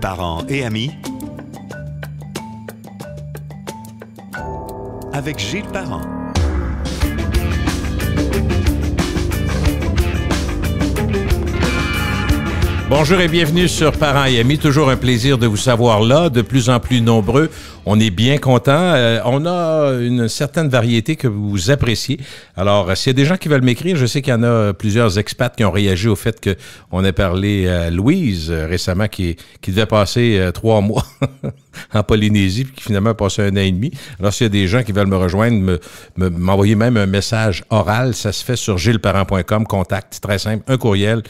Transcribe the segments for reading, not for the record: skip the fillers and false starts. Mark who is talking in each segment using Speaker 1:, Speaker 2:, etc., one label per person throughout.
Speaker 1: Parents et amis, avec Gilles Parent.
Speaker 2: Bonjour et bienvenue sur Parents et amis. Toujours un plaisir de vous savoir là, de plus en plus nombreux. On est bien contents. On a une certaine variété que vous appréciez. Alors, s'il y a des gens qui veulent m'écrire, je sais qu'il y en a plusieurs expats qui ont réagi au fait qu'on ait parlé à Louise récemment qui devait passer 3 mois en Polynésie puis qui finalement a passé 1 an et demi. Alors, s'il y a des gens qui veulent me rejoindre, m'envoyer même un message oral, ça se fait sur gillesparent.com, contact, très simple, un courriel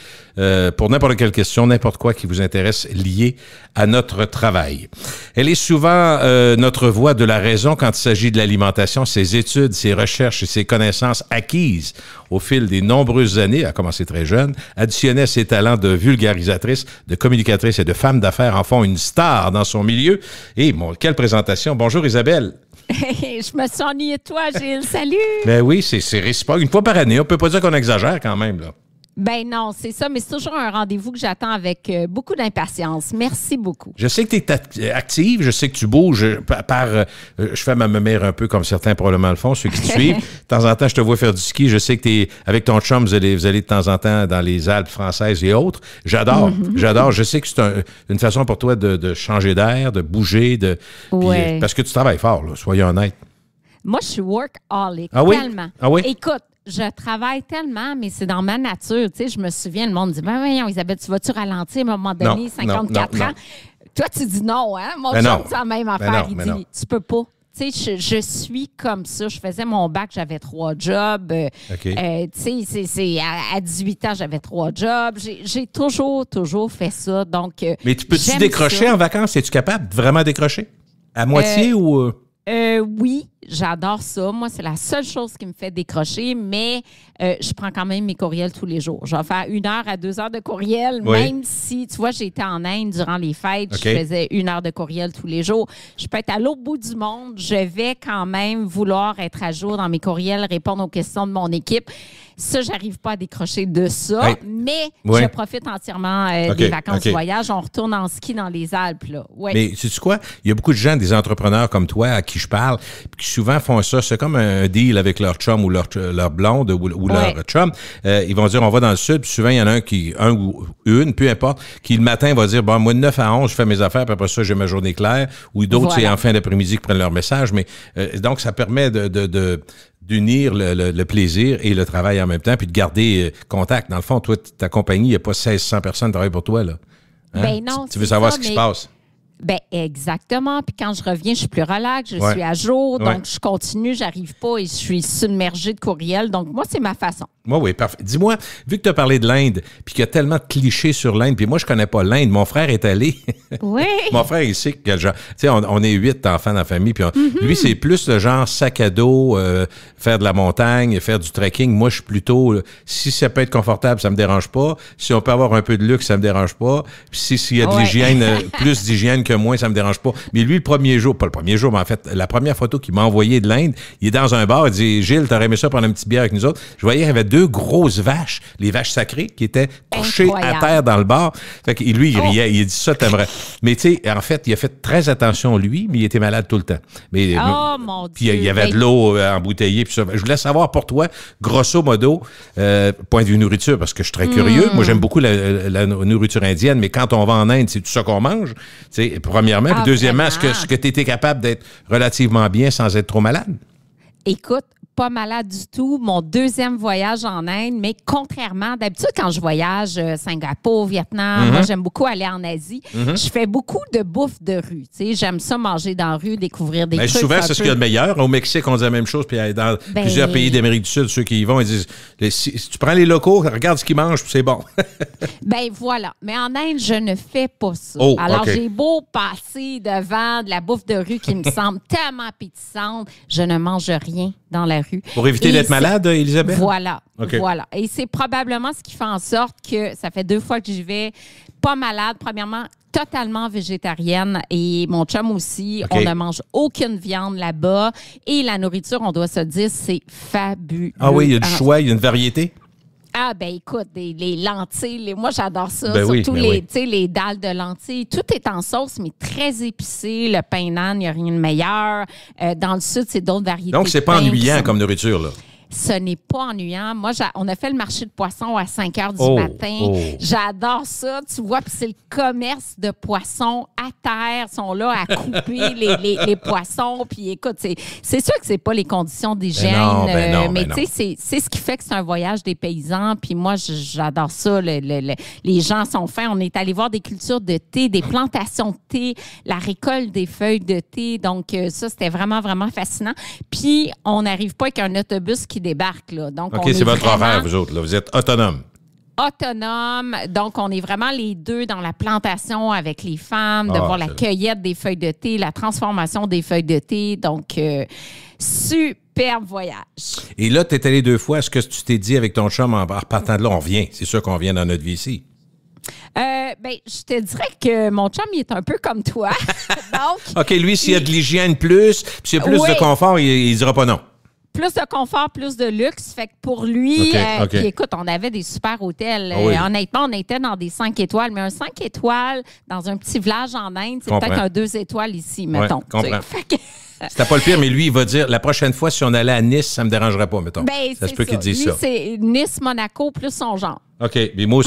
Speaker 2: pour n'importe quelle question, n'importe quoi qui vous intéresse lié à notre travail. Elle est souvent notre voix de la raison quand il s'agit de l'alimentation, ses études, ses recherches et ses connaissances acquises au fil des nombreuses années, à commencer très jeune, additionnées à ses talents de vulgarisatrice, de communicatrice et de femme d'affaires en font une star dans son milieu. Et bon, quelle présentation. Bonjour Isabelle.
Speaker 3: Je me suis ennuyée de toi, Gilles. Salut!
Speaker 2: Ben oui, c'est réciproque. Une fois par année, on peut pas dire qu'on exagère quand même, là.
Speaker 3: Ben non, c'est ça, mais c'est toujours un rendez-vous que j'attends avec beaucoup d'impatience. Merci beaucoup.
Speaker 2: Je sais que tu es active, je sais que tu bouges. Je fais ma mémère un peu comme certains probablement le font, ceux qui te suivent. De temps en temps, je te vois faire du ski. Je sais que tu es avec ton chum, vous allez de temps en temps dans les Alpes françaises et autres. J'adore, j'adore. Je sais que c'est une façon pour toi de changer d'air, de bouger,
Speaker 3: ouais.
Speaker 2: Parce que tu travailles fort, là, soyons honnêtes.
Speaker 3: Moi, je suis workaholic,
Speaker 2: ah oui?
Speaker 3: tellement.
Speaker 2: Ah oui?
Speaker 3: Écoute, je travaille tellement, mais c'est dans ma nature. Tu sais, je me souviens, le monde dit, ben voyons, Isabelle, tu vas-tu ralentir à un moment donné,
Speaker 2: non,
Speaker 3: 54
Speaker 2: non.
Speaker 3: ans? Toi, tu dis non, hein? Mon
Speaker 2: chum,
Speaker 3: c'est la même affaire. Il dit, tu peux pas. Tu sais, je suis comme ça. Je faisais mon bac, j'avais 3 jobs.
Speaker 2: Okay.
Speaker 3: Tu sais, à 18 ans, j'avais 3 jobs. J'ai toujours fait ça. Donc,
Speaker 2: mais tu peux-tu décrocher en vacances? Es-tu capable de vraiment décrocher? À moitié ou...
Speaker 3: Oui, j'adore ça. Moi, c'est la seule chose qui me fait décrocher, mais je prends quand même mes courriels tous les jours. Je vais faire 1 heure à 2 heures de courriel,
Speaker 2: oui.
Speaker 3: Même si, tu vois, j'étais en Inde durant les fêtes,
Speaker 2: okay.
Speaker 3: Je faisais 1 heure de courriel tous les jours. Je peux être à l'autre bout du monde, je vais quand même vouloir être à jour dans mes courriels, répondre aux questions de mon équipe. Ça, j'arrive pas à décrocher de ça, mais je profite entièrement des vacances de voyage. On retourne en ski dans les Alpes, là. Ouais.
Speaker 2: Mais sais-tu quoi? Il y a beaucoup de gens, des entrepreneurs comme toi, à qui je parle, qui souvent font ça. C'est comme un deal avec leur chum ou leur blonde ou leur chum. Ils vont dire, on va dans le sud, puis souvent, il y en a un ou une, peu importe, qui le matin va dire, bon, moi, de 9 à 11, je fais mes affaires, puis après ça, j'ai ma journée claire. Ou d'autres, c'est en fin d'après-midi qui prennent leur message. Mais donc, ça permet d'unir le plaisir et le travail en même temps, puis de garder contact. Dans le fond, toi, ta compagnie, il n'y a pas 1600 personnes qui travaillent pour toi, là. Hein?
Speaker 3: Ben non,
Speaker 2: tu veux savoir ce qui se passe.
Speaker 3: Ben exactement. Puis quand je reviens, je suis plus relax, je suis à jour, donc je continue, j'arrive pas et je suis submergée de courriels. Donc moi, c'est ma façon.
Speaker 2: Oui, parfait. Dis-moi, vu que tu as parlé de l'Inde, puis qu'il y a tellement de clichés sur l'Inde, puis moi, je connais pas l'Inde. Mon frère est allé.
Speaker 3: Oui.
Speaker 2: Mon frère, il sait que, genre, tu sais, on est 8 enfants dans la famille, puis lui, c'est plus le genre sac à dos, faire de la montagne, faire du trekking. Moi, je suis plutôt, si ça peut être confortable, ça me dérange pas. Si on peut avoir un peu de luxe, ça me dérange pas. Puis s'il y a de l'hygiène, plus d'hygiène que moi, ça me dérange pas. Mais lui, pas le premier jour, mais en fait, la première photo qu'il m'a envoyée de l'Inde, il est dans un bar, il dit, Gilles, t'aurais aimé ça prendre une petite bière avec nous autres? Je voyais, il y avait 2 grosses vaches, les vaches sacrées, qui étaient couchées à terre dans le bar. Fait que lui, il riait, il a dit ça, t'aimerais. Mais tu sais, en fait, il a fait très attention lui, mais il était malade tout le temps. Mais,
Speaker 3: mon Dieu!
Speaker 2: Puis il y avait de l'eau embouteillée, puis ça. Je voulais savoir pour toi, grosso modo, point de vue nourriture, parce que je suis très curieux. Moi, j'aime beaucoup la nourriture indienne, mais quand on va en Inde, c'est tout ça qu'on mange. Tu sais, premièrement. Puis deuxièmement, est-ce que tu étais capable d'être relativement bien sans être trop malade?
Speaker 3: Écoute, pas malade du tout. Mon 2e voyage en Inde, mais contrairement, d'habitude, quand je voyage, Singapour, Vietnam, moi, j'aime beaucoup aller en Asie. Je fais beaucoup de bouffe de rue. Tu sais, j'aime ça manger dans la rue, découvrir des trucs.
Speaker 2: Souvent, c'est ce qu'il y a de meilleur. Au Mexique, on dit la même chose. Puis dans plusieurs pays d'Amérique du Sud, ceux qui y vont, ils disent, si tu prends les locaux, regarde ce qu'ils mangent, puis c'est bon.
Speaker 3: Ben voilà. Mais en Inde, je ne fais pas ça.
Speaker 2: Oh,
Speaker 3: alors, j'ai beau passer devant de la bouffe de rue qui me semble tellement appétissante, je ne mange rien dans la rue.
Speaker 2: Pour éviter d'être malade, Elisabeth?
Speaker 3: Voilà.
Speaker 2: Okay.
Speaker 3: Voilà. Et c'est probablement ce qui fait en sorte que ça fait 2 fois que j'y vais pas malade. Premièrement, totalement végétarienne et mon chum aussi. Okay. On ne mange aucune viande là-bas. Et la nourriture, on doit se dire, c'est fabuleux.
Speaker 2: Ah oui, il y a du choix, il y a une variété?
Speaker 3: Ah, ben écoute, les lentilles, moi j'adore ça.
Speaker 2: Ben
Speaker 3: Surtout
Speaker 2: oui.
Speaker 3: les dalles de lentilles. Tout est en sauce, mais très épicé. Le pain nan, il n'y a rien de meilleur. Dans le sud, c'est d'autres variétés.
Speaker 2: Donc, c'est pas ennuyant comme nourriture, là.
Speaker 3: Ce n'est pas ennuyant. Moi, on a fait le marché de poissons à 5 heures du matin.
Speaker 2: Oh.
Speaker 3: J'adore ça. Tu vois, puis c'est le commerce de poissons à terre. Ils sont là à couper les poissons. Puis écoute, c'est sûr que c'est pas les conditions d'hygiène. Mais tu sais, c'est ce qui fait que c'est un voyage des paysans. Puis moi, j'adore ça. Les gens sont fins. On est allé voir des cultures de thé, des plantations de thé, la récolte des feuilles de thé. Donc, ça, c'était vraiment, vraiment fascinant. Puis, on n'arrive pas avec un autobus qui débarque. Là. Donc,
Speaker 2: OK, c'est votre horaire, vous autres. Là. Vous êtes autonome.
Speaker 3: Autonome. Donc, on est vraiment les deux dans la plantation avec les femmes, de voir la cueillette des feuilles de thé, la transformation des feuilles de thé. Donc, superbe voyage. Et
Speaker 2: là, tu es allé 2 fois. Est-ce que tu t'es dit avec ton chum, en repartant de là, on revient? C'est sûr qu'on revient dans notre vie ici.
Speaker 3: Je te dirais que mon chum, il est un peu comme toi. Donc,
Speaker 2: OK, lui, s'il y a de l'hygiène plus, puis s'il y a plus de confort, il dira pas non.
Speaker 3: Plus de confort, plus de luxe. Fait que pour lui, puis écoute, on avait des super hôtels. Honnêtement, on était dans des 5 étoiles, mais un 5 étoiles dans un petit village en Inde, c'est peut-être un 2 étoiles ici, mettons.
Speaker 2: Comprends. C'était pas le pire, mais lui, il va dire, la prochaine fois, si on allait à Nice, ça me dérangerait pas, mettons. Ça se peut qu'il dise ça.
Speaker 3: C'est Nice, Monaco, plus son genre.
Speaker 2: OK. Mais moi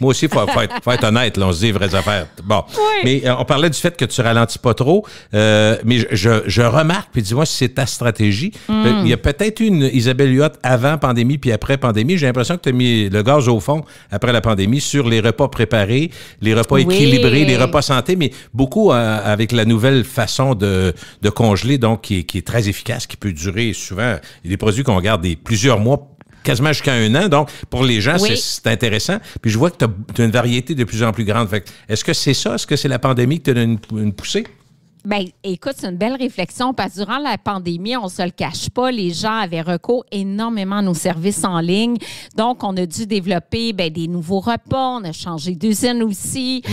Speaker 2: aussi, faut être honnête. Là, on se dit les vraies affaires. Bon. Oui. Mais on parlait du fait que tu ralentis pas trop. Mais je remarque, puis dis-moi si c'est ta stratégie. Il y a peut-être une Isabelle Huot avant pandémie puis après pandémie. J'ai l'impression que tu as mis le gaz au fond après la pandémie sur les repas préparés, les repas équilibrés, les repas santé, mais beaucoup avec la nouvelle façon de congeler, donc qui est très efficace, qui peut durer souvent. Il y a des produits qu'on garde plusieurs mois, quasiment jusqu'à 1 an. Donc, pour les gens, c'est intéressant. Puis je vois que tu as une variété de plus en plus grande. Fait, est-ce que c'est ça? Est-ce que c'est la pandémie qui te donne une poussée?
Speaker 3: Bien, écoute, c'est une belle réflexion parce que durant la pandémie, on ne se le cache pas, les gens avaient recours énormément à nos services en ligne. Donc, on a dû développer des nouveaux repas. On a changé d'usine aussi.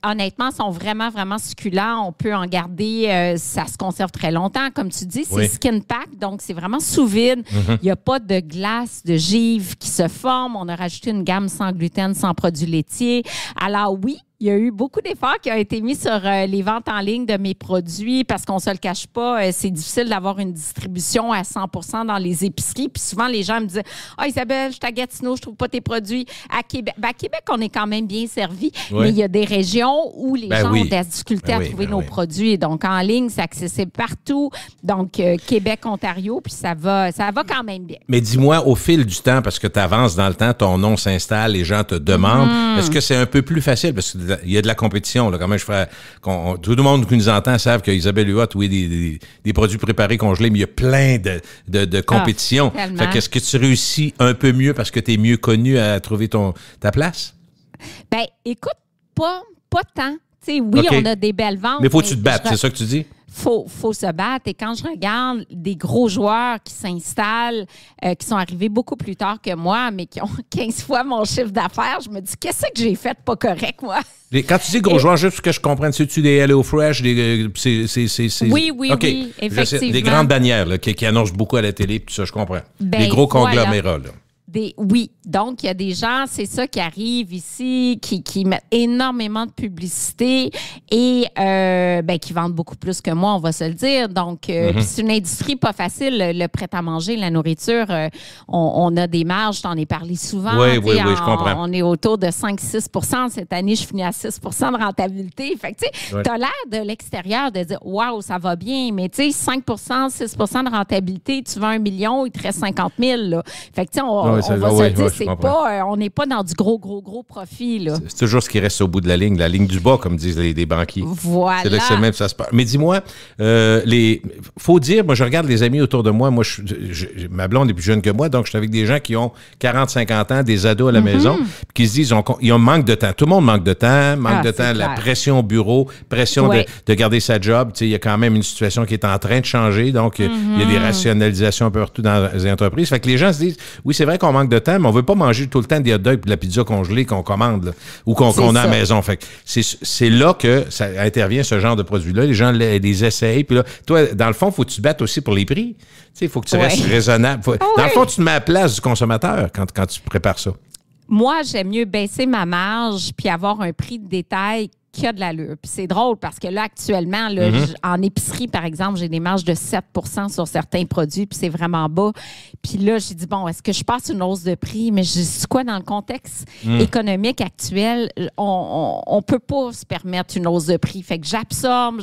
Speaker 3: Honnêtement, ils sont vraiment, vraiment succulents. On peut en garder, ça se conserve très longtemps. Comme tu dis, c'est skin pack, donc c'est vraiment sous vide. Il n'y a pas de glace, de givre qui se forme. On a rajouté une gamme sans gluten, sans produits laitiers. Alors oui, il y a eu beaucoup d'efforts qui ont été mis sur les ventes en ligne de mes produits parce qu'on ne se le cache pas, c'est difficile d'avoir une distribution à 100% dans les épiceries. Puis souvent, les gens me disent « Ah, Isabelle, je suis à Gatineau, je ne trouve pas tes produits. » À Québec, à Québec, on est quand même bien servi, mais il y a des régions où les gens ont de la difficulté à trouver nos produits. Donc, en ligne, c'est accessible partout. Donc, Québec, Ontario, puis ça va quand même bien.
Speaker 2: Mais dis-moi, au fil du temps, parce que tu avances dans le temps, ton nom s'installe, les gens te demandent, est-ce que c'est un peu plus facile? Parce que il y a de la compétition. Là. Comment je ferais, tout le monde qui nous entend savent qu'Isabelle Huot, des produits préparés congelés, mais il y a plein de compétition. Fait qu'est-ce que tu réussis un peu mieux parce que tu es mieux connu à trouver ta place?
Speaker 3: Bien, écoute, pas tant. T'sais, oui, on a des belles ventes.
Speaker 2: Mais faut que tu te battes, c'est ça que tu dis?
Speaker 3: Faut se battre. Et quand je regarde des gros joueurs qui s'installent, qui sont arrivés beaucoup plus tard que moi, mais qui ont 15 fois mon chiffre d'affaires, je me dis, qu'est-ce que j'ai fait pas correct, moi?
Speaker 2: Quand tu dis gros joueurs, juste pour que je comprenne, c'est-tu des HelloFresh?
Speaker 3: Oui, effectivement.
Speaker 2: Des grandes bannières là, qui annoncent beaucoup à la télé, puis ça, je comprends. Des gros conglomérats, là.
Speaker 3: Oui. Donc, il y a des gens, c'est ça, qui arrivent ici, qui mettent énormément de publicité et qui vendent beaucoup plus que moi, on va se le dire. Donc, c'est une industrie pas facile, le prêt-à-manger, la nourriture. On a des marges, je t'en ai parlé souvent.
Speaker 2: Oui, je comprends.
Speaker 3: On est autour de 5-6 %. Cette année, je finis à 6 % de rentabilité. Fait que, tu sais, t'as l'air de l'extérieur de dire « Wow, ça va bien », mais tu sais, 5 % 6 % de rentabilité, tu vends 1 million, il te reste 50 000. Là. Fait que, tu sais, on va se dire, c'est pas, on n'est pas dans du gros profit. Là.
Speaker 2: C'est toujours ce qui reste au bout de la ligne du bas, comme disent les banquiers.
Speaker 3: Voilà.
Speaker 2: C'est le même, ça se passe. Mais dis-moi, faut dire, moi, je regarde les amis autour de moi. Moi, ma blonde est plus jeune que moi, donc je suis avec des gens qui ont 40-50 ans, des ados à la maison, puis qui se disent, ils ont manque de temps. Tout le monde manque de temps, la pression au bureau, pression de garder sa job. Tu sais, il y a quand même une situation qui est en train de changer, donc il y a des rationalisations un peu partout dans les entreprises. Fait que les gens se disent, oui, c'est vrai qu'on qu'on manque de temps, mais on veut pas manger tout le temps des hot dogs et de la pizza congelée qu'on commande là, ou qu'on a à la maison. Fait que c'est là que ça intervient, ce genre de produit-là. Les gens les essayent. Puis là, toi, dans le fond, il faut que tu te battes aussi pour les prix. Tu sais, il faut que tu restes raisonnable. Dans le fond, tu te mets à la place du consommateur quand tu prépares ça.
Speaker 3: Moi, j'aime mieux baisser ma marge puis avoir un prix de détail qui a de l'allure. Puis c'est drôle parce que là, actuellement, là, en épicerie, par exemple, j'ai des marges de 7 sur certains produits, puis c'est vraiment bas. Puis là, j'ai dit, bon, est-ce que je passe une hausse de prix? Mais je dis quoi, dans le contexte économique actuel, on peut pas se permettre une hausse de prix. Fait que j'absorbe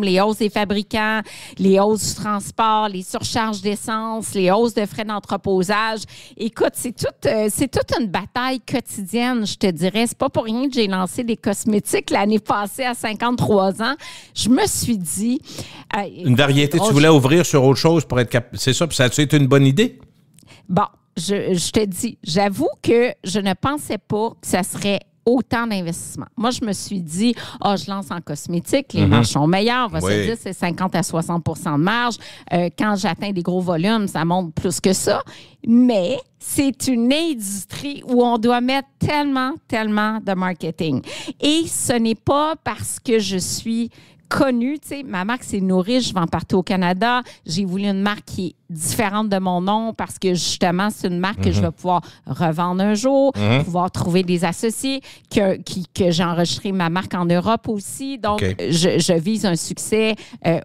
Speaker 3: les hausses des fabricants, les hausses du transport, les surcharges d'essence, les hausses de frais d'entreposage. Écoute, c'est toute une bataille quotidienne, je te dirais. C'est pas pour rien que j'ai lancé des cosmétiques l'année passée à 53 ans. Je me suis dit...
Speaker 2: une variété, tu voulais ouvrir sur autre chose pour être capable... C'est ça, puis ça a été une bonne idée?
Speaker 3: Bon, je te dis, j'avoue que je ne pensais pas que ça serait autant d'investissement. Moi, je me suis dit, je lance en cosmétique, les marges sont meilleures, on va se dire, c'est 50 à 60 de marge. Quand j'atteins des gros volumes, ça monte plus que ça. Mais c'est une industrie où on doit mettre tellement de marketing. Et ce n'est pas parce que je suis connue, tu sais, ma marque, c'est Nourriche, je vends partout au Canada. J'ai voulu une marque qui est différente de mon nom parce que, justement, c'est une marque que je vais pouvoir revendre un jour, pouvoir trouver des associés, que j'ai enregistré ma marque en Europe aussi. Donc, je vise un succès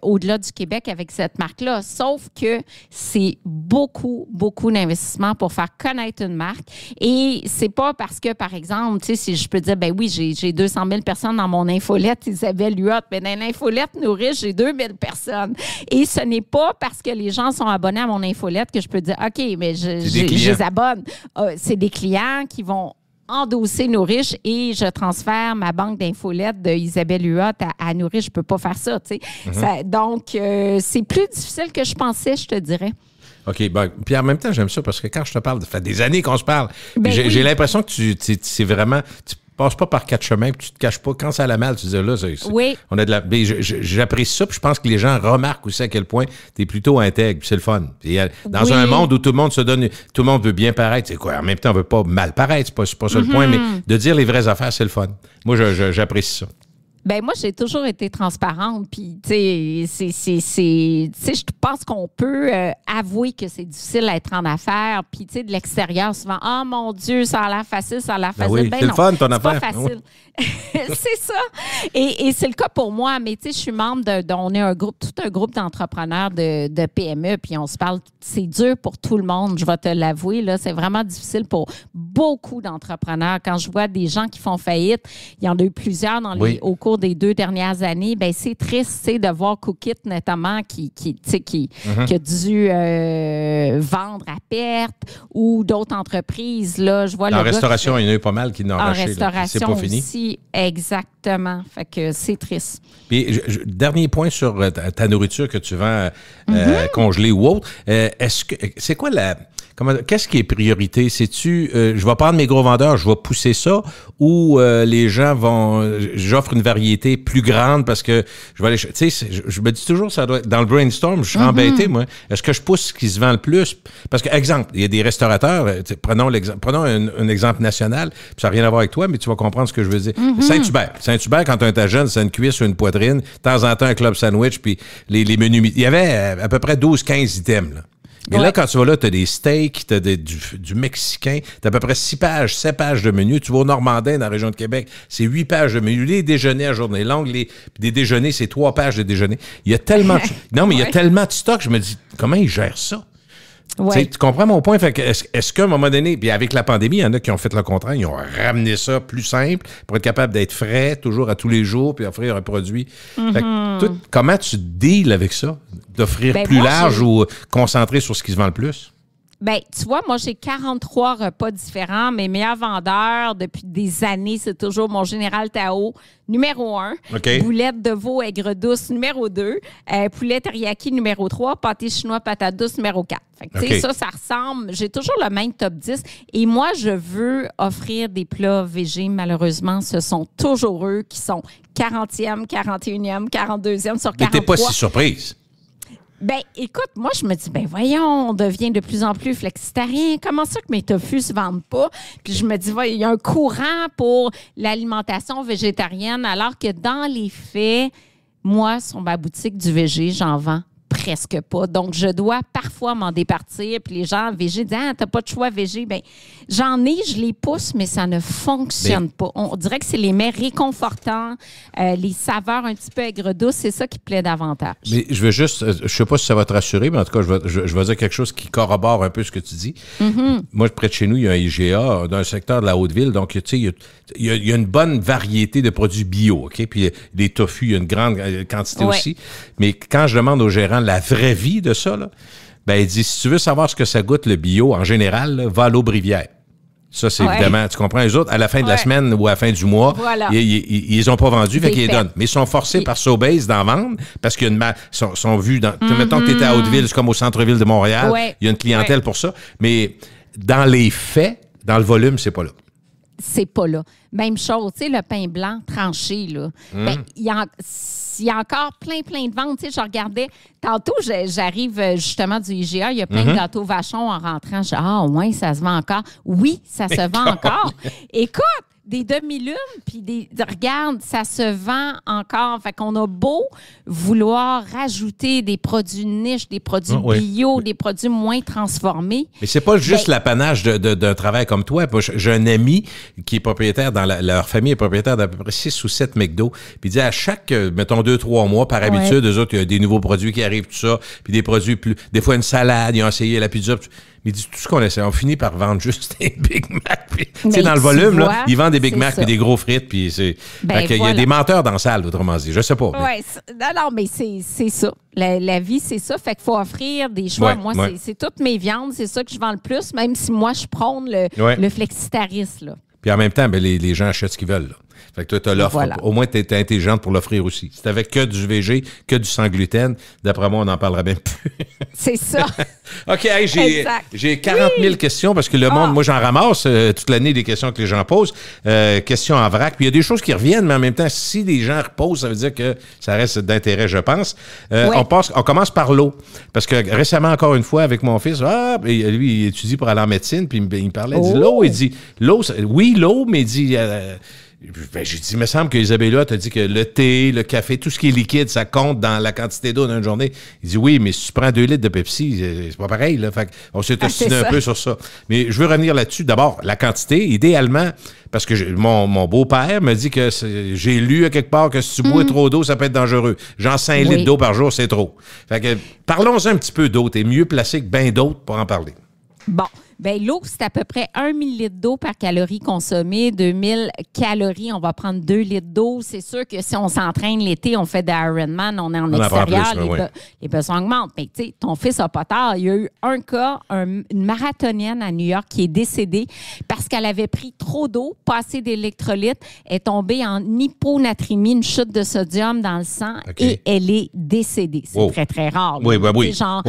Speaker 3: au-delà du Québec avec cette marque-là. Sauf que c'est beaucoup d'investissement pour faire connaître une marque. Et c'est pas parce que, par exemple, tu sais, si je peux dire, ben oui, j'ai 200 000 personnes dans mon infolette, Isabelle Huot, mais dans l'infolette Nourriche, j'ai 2000 personnes. Et ce n'est pas parce que les gens sont abonnés à mon infolette que je peux dire, OK, mais je les abonne. C'est des clients qui vont endosser Nourriche et je transfère ma banque d'infolettes de Isabelle Huot à Nourriche. Je ne peux pas faire ça, tu sais. Donc, c'est plus difficile que je pensais, je te dirais.
Speaker 2: OK. Ben, puis en même temps, j'aime ça parce que quand je te parle, ça fait des années qu'on se parle. J'ai l'impression que c'est vraiment... Tu passes pas par 4 chemins puis tu te caches pas. Quand ça a mal, tu dis là, on a de la. J'apprécie ça, puis je pense que les gens remarquent aussi à quel point tu es plutôt intègre, puis c'est le fun. Puis, dans un monde où tout le monde se donne, tout le monde veut bien paraître, c'est quoi? En même temps, on veut pas mal paraître, c'est pas ça le point, mais de dire les vraies affaires, c'est le fun. Moi, j'apprécie ça.
Speaker 3: Ben moi, j'ai toujours été transparente. Puis, tu sais, je pense qu'on peut avouer que c'est difficile à être en affaires. Puis, tu sais, de l'extérieur, souvent, oh mon Dieu, ça a l'air facile, ça a l'air facile.
Speaker 2: Oui, c'est le fun, ton affaire.
Speaker 3: C'est pas facile. C'est ça. Et c'est le cas pour moi. Mais, tu sais, je suis membre on est tout un groupe d'entrepreneurs de PME. Puis, on se parle, c'est dur pour tout le monde, je vais te l'avouer. Là, c'est vraiment difficile pour beaucoup d'entrepreneurs. Quand je vois des gens qui font faillite, il y en a eu plusieurs au cours des 2 dernières années, ben c'est triste de voir Cookit notamment qui a dû vendre à perte ou d'autres entreprises. Là, je vois
Speaker 2: en restauration, il y en a eu pas mal qui n'ont lâché.
Speaker 3: En restauration
Speaker 2: c'est pas fini.
Speaker 3: Aussi, exactement. Fait que c'est triste.
Speaker 2: Puis, dernier point sur ta nourriture que tu vends congelée ou autre. C'est quoi qu'est-ce qui est priorité? C'est-tu, je vais prendre mes gros vendeurs, je vais pousser ça, ou les gens j'offre une variété plus grande parce que je vais aller, tu sais, je me dis toujours, ça doit être, dans le brainstorm, je suis embêté, moi. Est-ce que je pousse ce qui se vend le plus? Parce que, exemple, il y a des restaurateurs, prenons un exemple national, puis ça n'a rien à voir avec toi, mais tu vas comprendre ce que je veux dire. Saint-Hubert, quand tu es jeune, c'est une cuisse ou une poitrine, de temps en temps, un club sandwich, puis les menus, il y avait à peu près 12-15 items, là. Mais là, quand tu vas là, tu as des steaks, tu as du mexicain, tu as à peu près 7 pages de menu. Tu vas au Normandin, dans la région de Québec, c'est 8 pages de menu. Les déjeuners à journée longue, des déjeuners, c'est 3 pages de déjeuner. Il y a tellement il y a tellement de stock, je me dis, comment ils gèrent ça? Tu comprends mon point? Fait que est-ce qu'à un moment donné, puis avec la pandémie, il y en a qui ont fait le contraire, ils ont ramené ça plus simple pour être capable d'être frais, toujours à tous les jours, puis offrir un produit. Fait que comment tu deals avec ça? D'offrir plus large ou concentrer sur ce qui se vend le plus?
Speaker 3: Bien, tu vois, moi, j'ai 43 repas différents. Mes meilleurs vendeurs, depuis des années, c'est toujours mon Général Tao, numéro 1. Boulette de veau aigre douce, numéro 2. Poulet teriyaki, numéro 3. Pâté chinois, patate douce, numéro 4. Fait que, tu sais, ça ressemble. J'ai toujours le même top 10. Et moi, je veux offrir des plats végés. Malheureusement, ce sont toujours eux qui sont 40e, 41e, 42e sur 43.
Speaker 2: Mais t'es pas si surprise.
Speaker 3: Ben, écoute, moi, je me dis, ben voyons, on devient de plus en plus flexitarien. Comment ça que mes tofu se vendent pas? Puis je me dis, il y a un courant pour l'alimentation végétarienne, alors que dans les faits, moi, sur ma boutique du végé, j'en vends presque pas. Donc, je dois parfois m'en départir. Puis les gens végé disent, ah, t'as pas de choix végé. Bien, j'en ai, je les pousse, mais ça ne fonctionne pas. On dirait que c'est les mets réconfortants, les saveurs un petit peu aigre-douces, c'est ça qui plaît davantage.
Speaker 2: Mais je veux juste, je sais pas si ça va te rassurer, mais en tout cas, je vais dire quelque chose qui corrobore un peu ce que tu dis. Mm-hmm. Moi, près de chez nous, il y a un IGA dans le secteur de la Haute-Ville. Donc, tu sais, il y a une bonne variété de produits bio, OK? Puis les tofu, il y a une grande quantité aussi. Mais quand je demande aux gérants la vraie vie de ça, là, ben, il dit, si tu veux savoir ce que ça goûte le bio, en général, là, va à l'Aubrivière. Ça, c'est évidemment, tu comprends, les autres, à la fin de la semaine ou à la fin du mois, ils n'ont pas vendu, fait qu'ils les donnent. Mais ils sont forcés par Sobeys d'en vendre parce qu'il y a sont vus dans. Mettons que tu étais à Haute-Ville, c'est comme au centre-ville de Montréal, il y a une clientèle pour ça. Mais dans les faits, dans le volume, c'est pas là.
Speaker 3: C'est pas là. Même chose, tu sais, le pain blanc tranché, là. Ben, il y a encore plein de ventes. Tu sais, je regardais, tantôt, j'arrive justement du IGA, il y a plein de gâteaux vachons en rentrant. Je dis, ouais, ça se vend encore. Oui, ça se vend encore. Écoute, des demi-lunes, puis regarde, ça se vend encore. Fait qu'on a beau vouloir rajouter des produits niches, des produits bio, des produits moins transformés.
Speaker 2: Mais c'est pas juste l'apanage d'un travail comme toi. J'ai un ami qui est propriétaire, leur famille est propriétaire d'à peu près 6 ou 7 McDo. Puis il dit à chaque, mettons, 2-3 mois, par habitude, eux autres, il y a des nouveaux produits qui arrivent, tout ça. Puis des produits plus, des fois une salade, ils ont essayé la pizza. Mais il dit tout ce qu'on essaie, on finit par vendre juste des Big Mac. Tu sais, dans le volume, là, ils vendent des Big Mac puis des gros frites. Puis c'est. Il y a des menteurs dans la salle, autrement dit. Je sais pas.
Speaker 3: Oui, non, mais c'est ça. La vie, c'est ça. Fait qu'il faut offrir des choix. Moi, c'est toutes mes viandes. C'est ça que je vends le plus, même si moi, je prône le flexitarisme, là.
Speaker 2: Puis en même temps, ben, les gens achètent ce qu'ils veulent, là. Fait que toi, tu as l'offre. Voilà. Au moins, tu es intelligente pour l'offrir aussi. Si tu n'avais que du VG, que du sans gluten, d'après moi, on n'en parlerait même plus.
Speaker 3: C'est ça.
Speaker 2: OK, hey, j'ai 40 000 questions parce que le monde, moi, j'en ramasse toute l'année des questions que les gens posent. Questions en vrac. Puis il y a des choses qui reviennent, mais en même temps, si les gens reposent, ça veut dire que ça reste d'intérêt, je pense. On commence par l'eau. Parce que récemment, encore une fois, avec mon fils, lui, il étudie pour aller en médecine, puis il me parlait de l'eau. Il dit, l'eau, mais il dit... j'ai dit, il me semble que Isabella t'a dit que le thé, le café, tout ce qui est liquide, ça compte dans la quantité d'eau d'une journée. Il dit, oui, mais si tu prends 2 litres de Pepsi, c'est pas pareil, là. Fait on s'est ostiné un peu sur ça. Mais je veux revenir là-dessus. D'abord, la quantité, idéalement, parce que mon beau-père me dit que j'ai lu à quelque part que si tu bois trop d'eau, ça peut être dangereux. Genre 5 litres d'eau par jour, c'est trop. Fait que parlons un petit peu d'eau. T'es mieux placé que bien d'autres pour en parler.
Speaker 3: Bon. Bien, l'eau, c'est à peu près 1 millilitre d'eau par calorie consommée, 2000 calories. On va prendre 2 litres d'eau. C'est sûr que si on s'entraîne l'été, on fait des Ironman, on est en extérieur, les besoins augmentent. Mais tu sais, ton fils n'a pas tard. Il y a eu un cas, une marathonienne à New York qui est décédée parce qu'elle avait pris trop d'eau, pas assez d'électrolytes, est tombée en hyponatrémie, une chute de sodium dans le sang et elle est décédée. C'est très, très rare.
Speaker 2: Oui, oui, oui.
Speaker 3: Genre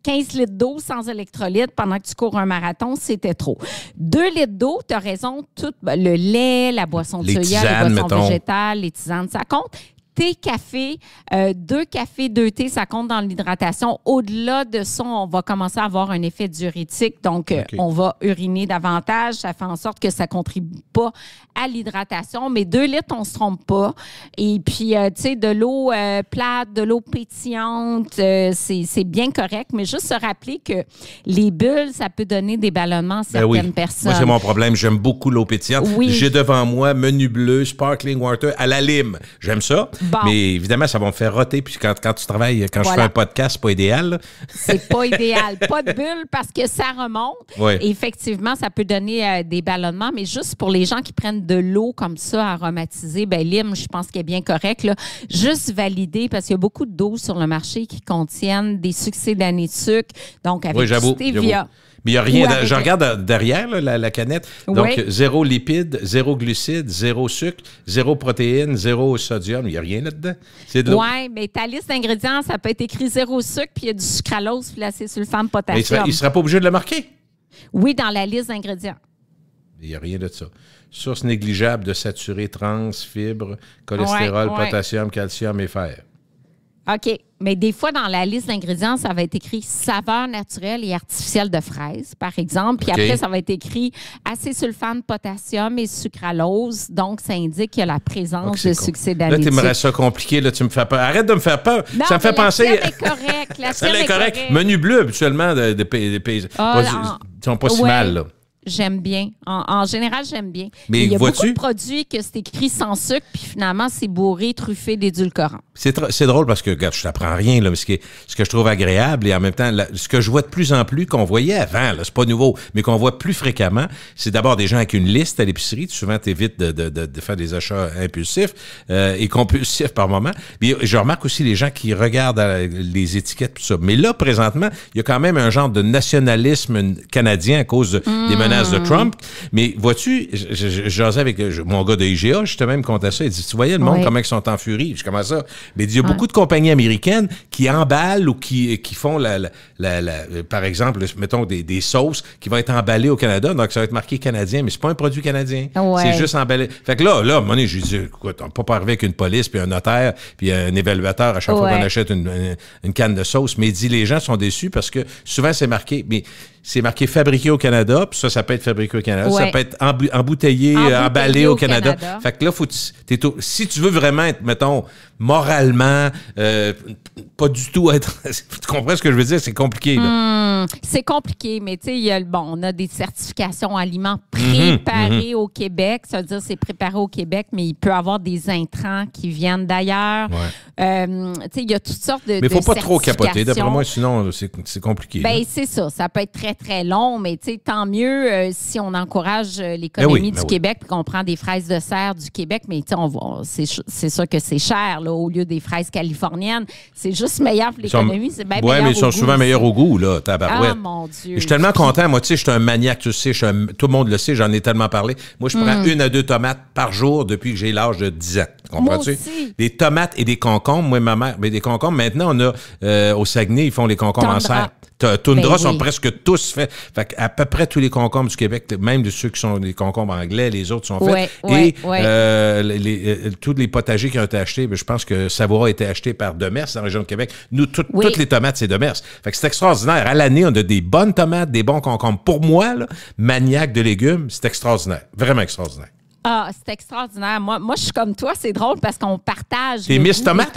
Speaker 3: 15 litres d'eau sans électrolytes pendant que tu cours un marathon, c'était trop. 2 litres d'eau, tu as raison, tout le lait, la boisson de soya, les boissons végétales, les tisanes, ça compte. Thé, café, 2 cafés, 2 thés, ça compte dans l'hydratation. Au-delà de ça, on va commencer à avoir un effet diurétique. Donc, on va uriner davantage. Ça fait en sorte que ça ne contribue pas à l'hydratation. Mais 2 litres, on ne se trompe pas. Et puis, tu sais, de l'eau plate, de l'eau pétillante, c'est bien correct. Mais juste se rappeler que les bulles, ça peut donner des ballonnements à certaines personnes.
Speaker 2: Moi, c'est mon problème. J'aime beaucoup l'eau pétillante. Oui. J'ai devant moi menu bleu, sparkling water à la lime. J'aime ça. Bon. Mais évidemment, ça va me faire roter. Puis quand tu travailles, je fais un podcast, c'est pas idéal. Là.
Speaker 3: C'est pas idéal. Pas de bulles parce que ça remonte. Oui. Et effectivement, ça peut donner des ballonnements. Mais juste pour les gens qui prennent de l'eau comme ça, aromatisée, lime, je pense qu'il est bien correct. Là. Juste valider parce qu'il y a beaucoup d'eau sur le marché qui contiennent des succédanés de sucre. Donc, avec du stevia.
Speaker 2: Mais il n'y a rien. Je regarde derrière la canette. Donc, 0 lipides, 0 glucides, 0 sucre, 0 protéines, 0 sodium. Il n'y a rien là-dedans. C'est de l'eau.
Speaker 3: Oui, mais ta liste d'ingrédients, ça peut être écrit 0 sucre, puis il y a du sucralose, puis l'acésulfame potassium.
Speaker 2: Mais il ne sera pas obligé de le marquer?
Speaker 3: Oui, dans la liste d'ingrédients.
Speaker 2: Il n'y a rien de ça. Source négligeable de saturés trans, fibres, cholestérol, potassium, calcium et fer.
Speaker 3: OK. Mais des fois, dans la liste d'ingrédients, ça va être écrit saveur naturelle et artificielle de fraises, par exemple. Puis après, ça va être écrit acésulfame, potassium et sucralose. Donc, ça indique qu'il y a la présence de succès d'anidine.
Speaker 2: Là, tu me rends ça compliqué. Là, tu me fais peur. Arrête de me faire peur.
Speaker 3: Non,
Speaker 2: ça me fait penser.
Speaker 3: La est correcte. La
Speaker 2: est correct. Menu bleu, habituellement, des pays. Ils sont pas si mal, là.
Speaker 3: J'aime bien. En général, j'aime bien.
Speaker 2: Mais
Speaker 3: il y a beaucoup de produits que c'est écrit sans sucre, puis finalement, c'est bourré, truffé d'édulcorants.
Speaker 2: C'est drôle parce que, regarde, je t'apprends rien, là, mais ce que je trouve agréable et en même temps, ce que je vois de plus en plus, qu'on voyait avant, là, c'est pas nouveau, mais qu'on voit plus fréquemment, c'est d'abord des gens avec une liste à l'épicerie. Souvent, t'évites de faire des achats impulsifs et compulsifs par moment. Puis je remarque aussi les gens qui regardent les étiquettes, tout ça. Mais là, présentement, il y a quand même un genre de nationalisme canadien à cause des menaces de Trump. Mais vois-tu, j'osais avec mon gars de IGA, justement, il me contait ça. Il dit, tu voyais le monde, comment ils sont en furie. Je commence ça. Mais il y a beaucoup de compagnies américaines qui emballent ou qui font par exemple, mettons des sauces qui vont être emballées au Canada. Donc, ça va être marqué canadien, mais c'est pas un produit canadien.
Speaker 3: Ouais.
Speaker 2: C'est juste emballé. Fait que là, à un moment donné, j'ai dit, écoute, on peut pas arriver avec une police, puis un notaire, puis un évaluateur à chaque fois qu'on achète une canne de sauce. Mais il dit, les gens sont déçus parce que souvent, c'est marqué, mais c'est marqué fabriqué au Canada, puis ça peut être fabriqué au Canada. Ça peut être embouteillé, emballé au Canada. Fait que là, si tu veux vraiment être, mettons, moralement, pas du tout être... Tu comprends ce que je veux dire? C'est compliqué, là.
Speaker 3: C'est compliqué, mais tu sais, on a des certifications aliments préparés au Québec. Ça veut dire que c'est préparé au Québec, mais il peut y avoir des intrants qui viennent d'ailleurs. Tu sais, il y a toutes sortes de
Speaker 2: Mais il ne faut pas trop capoter. D'après moi, sinon, c'est compliqué.
Speaker 3: Bien, c'est ça. Ça peut être très, très long, mais tu sais, tant mieux si on encourage l'économie du Québec puis qu'on prend des fraises de serre du Québec. Mais tu sais, c'est sûr que c'est cher, là, au lieu des fraises californiennes. C'est juste meilleur pour l'économie. C'est bien meilleur.
Speaker 2: Oui, mais ils sont souvent meilleurs au goût, là, tabarouette.
Speaker 3: Ah, mon Dieu.
Speaker 2: Je suis tellement content. Moi, tu sais, je suis un maniaque, tu sais. Tout le monde le sait, j'en ai tellement parlé. Moi, je prends 1 à 2 tomates par jour depuis que j'ai l'âge de 10 ans. Comprends-tu? Des tomates et des concombres. Moi, ma mère, mais des concombres. Maintenant, on a au Saguenay, ils font les concombres en serre. Toundra sont presque tous faits. Fait qu'à peu près tous les concombres du Québec, même de ceux qui sont des concombres anglais, les autres sont faits. Tous les potagers qui ont été achetés, je pense que Savoie a été acheté par Demers dans la région de Québec. Nous, toutes les tomates, c'est Demers. Fait que c'est extraordinaire. À l'année, on a des bonnes tomates, des bons concombres. Pour moi, là, maniaque de légumes, c'est extraordinaire. Vraiment extraordinaire.
Speaker 3: Ah, c'est extraordinaire. Moi, je suis comme toi, c'est drôle parce qu'on partage
Speaker 2: les
Speaker 3: tomates.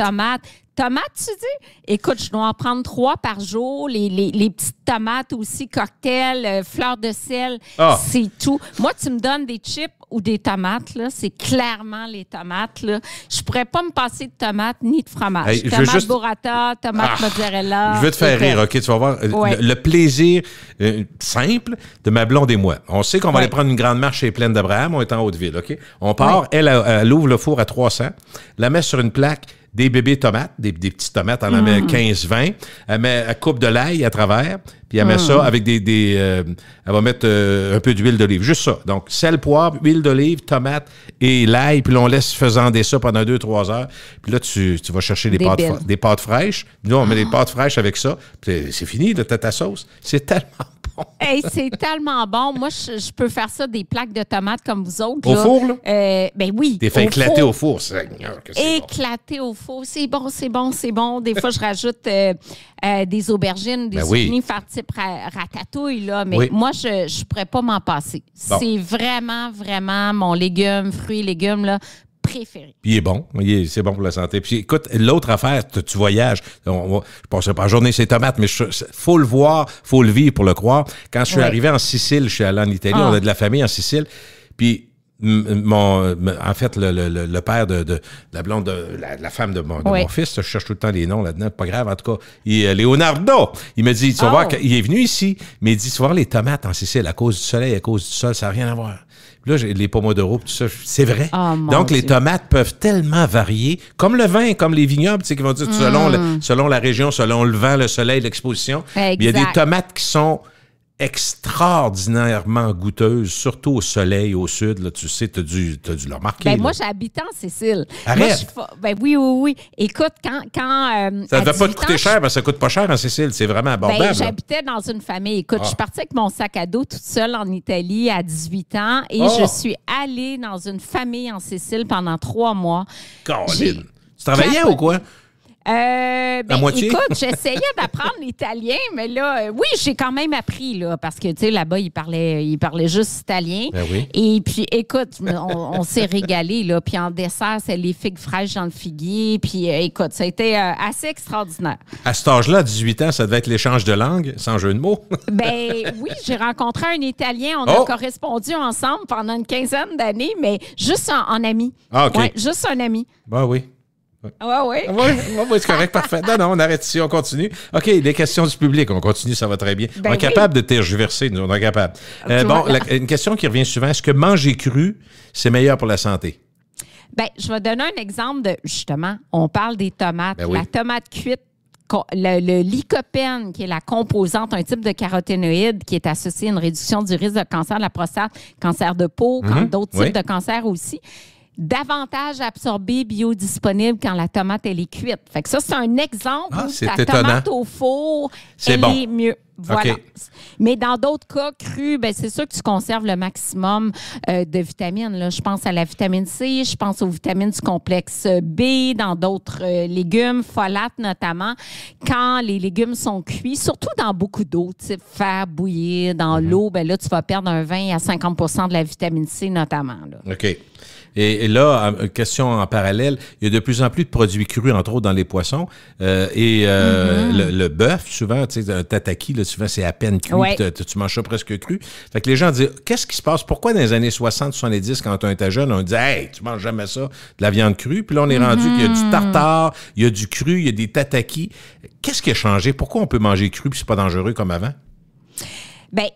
Speaker 3: Tomates, tu dis? Écoute, je dois en prendre 3 par jour. Les petites tomates aussi, cocktails, fleurs de sel, c'est tout. Moi, tu me donnes des chips ou des tomates, là, c'est clairement les tomates. Là. Je pourrais pas me passer de tomates ni de fromage.
Speaker 2: Hey,
Speaker 3: tomate burrata, tomate mozzarella.
Speaker 2: Je vais te faire rire, OK? Tu vas voir le plaisir simple de ma blonde et moi. On sait qu'on va aller prendre une grande marche chez Plaine d'Abraham. On est en Haute-Ville, OK? On part, elle ouvre le four à 300, la met sur une plaque, des bébés tomates, des petites tomates, elle en met 15-20. Elle coupe de l'ail à travers, puis elle met ça avec elle va mettre un peu d'huile d'olive, juste ça. Donc, sel, poivre, huile d'olive, tomates et l'ail, puis là, on laisse faisander ça pendant 2-3 heures. Puis là, tu vas chercher des pâtes fraîches. Nous, on met des pâtes fraîches avec ça. Puis c'est fini, là, t'as ta sauce. C'est tellement bon.
Speaker 3: Hey, c'est tellement bon. Moi, je peux faire ça, des plaques de tomates comme vous autres.
Speaker 2: Au four, là?
Speaker 3: Ben oui.
Speaker 2: T'es fait éclater au four.
Speaker 3: Éclater au four. C'est bon, c'est bon, c'est bon. Des fois, je rajoute des aubergines, des zucchini faire type ratatouille, là. Mais moi, je ne pourrais pas m'en passer. Bon. C'est vraiment, vraiment mon légume, fruits, légumes, là, préféré.
Speaker 2: Puis il est bon. C'est bon pour la santé. Puis écoute, l'autre affaire, tu voyages. Je ne passerai pas la journée ces tomates, mais faut le voir, faut le vivre pour le croire. Quand je suis arrivé en Sicile, je suis allé en Italie, on a de la famille en Sicile. Puis en fait, le père de la blonde, de la femme de mon fils, je cherche tout le temps les noms là-dedans, pas grave, en tout cas, Leonardo, il me dit, tu vas voir, il est venu ici, mais il dit, tu vas voir les tomates en Sicile, à cause du soleil, à cause du sol, ça n'a rien à voir. Puis là, j'ai les pomodoro, tout ça, c'est vrai. Donc, les tomates peuvent tellement varier, comme le vin, comme les vignobles, tu sais, qui vont dire selon la région, selon le vent, le soleil, l'exposition. Il y a des tomates qui sont extraordinairement goûteuses, surtout au soleil, au sud. Là, tu sais, t'as dû le remarquer.
Speaker 3: Ben, moi, j'habite en Sicile.
Speaker 2: Arrête!
Speaker 3: Ben oui. Écoute, quand
Speaker 2: ça ne devait pas te coûter cher, parce que ça coûte pas cher en Sicile. C'est vraiment abordable.
Speaker 3: Ben, j'habitais dans une famille. Écoute, je suis partie avec mon sac à dos toute seule en Italie à 18 ans et je suis allée dans une famille en Sicile pendant 3 mois.
Speaker 2: Caroline! Tu travaillais ou quoi? À moitié?
Speaker 3: Écoute, j'essayais d'apprendre l'italien, mais là, oui, j'ai quand même appris, là, parce que, tu sais, là-bas, ils parlaient juste italien.
Speaker 2: Ben oui.
Speaker 3: Et puis, écoute, on s'est régalé, là. Puis en dessert, c'est les figues fraîches dans le figuier. Puis, écoute, ça a été assez extraordinaire.
Speaker 2: À cet âge-là, à 18 ans, ça devait être l'échange de langue, sans jeu de mots.
Speaker 3: Ben oui, j'ai rencontré un Italien. On a correspondu ensemble pendant une quinzaine d'années, mais juste en ami.
Speaker 2: Ah, OK.
Speaker 3: Ouais, juste un ami.
Speaker 2: Ben oui.
Speaker 3: Oui.
Speaker 2: Oui, c'est correct, parfait. Non, on arrête ici, on continue. OK, les questions du public, on continue, ça va très bien.
Speaker 3: Ben
Speaker 2: on est capable de tergiverser, nous, on est capable. Une question qui revient souvent, est-ce que manger cru, c'est meilleur pour la santé?
Speaker 3: Bien, je vais donner un exemple de, justement, on parle des tomates.
Speaker 2: Ben oui.
Speaker 3: La tomate cuite, le lycopène, qui est la composante, un type de caroténoïde qui est associé à une réduction du risque de cancer de la prostate, cancer de peau, d'autres types de cancers aussi. Davantage absorbé, biodisponible quand la tomate, elle est cuite. Fait que ça, c'est un exemple où ta tomate au four, elle est mieux. Voilà. Okay. Mais dans d'autres cas, cru, ben c'est sûr que tu conserves le maximum de vitamines. Là. Je pense à la vitamine C, je pense aux vitamines du complexe B, dans d'autres légumes, folates notamment. Quand les légumes sont cuits, surtout dans beaucoup d'eau, type faire bouillir dans l'eau, ben là, tu vas perdre un 20 à 50 de la vitamine C notamment. Là.
Speaker 2: OK. Et là, question en parallèle, il y a de plus en plus de produits crus, entre autres dans les poissons. Le bœuf, souvent, tu sais, un tataki, là, souvent, c'est à peine cuit. Ouais. Tu manges ça presque cru. Fait que les gens disent, qu'est-ce qui se passe? Pourquoi dans les années 60-70, quand on était jeune, on disait, hey, tu manges jamais ça, de la viande crue? Puis là, on est rendu qu'il y a du tartare, il y a du cru, il y a des tataki. Qu'est-ce qui a changé? Pourquoi on peut manger cru puis c'est pas dangereux comme avant?
Speaker 3: Bien,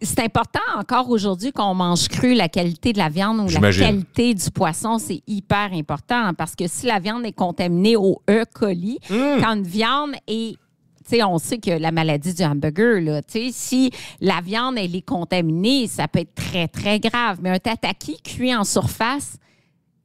Speaker 3: c'est important encore aujourd'hui qu'on mange cru, la qualité de la viande ou la qualité du poisson, c'est hyper important parce que si la viande est contaminée au E. coli, quand une viande est... Tu sais, on sait que la maladie du hamburger, là, tu sais, si la viande, elle est contaminée, ça peut être très, très grave. Mais un tataki cuit en surface,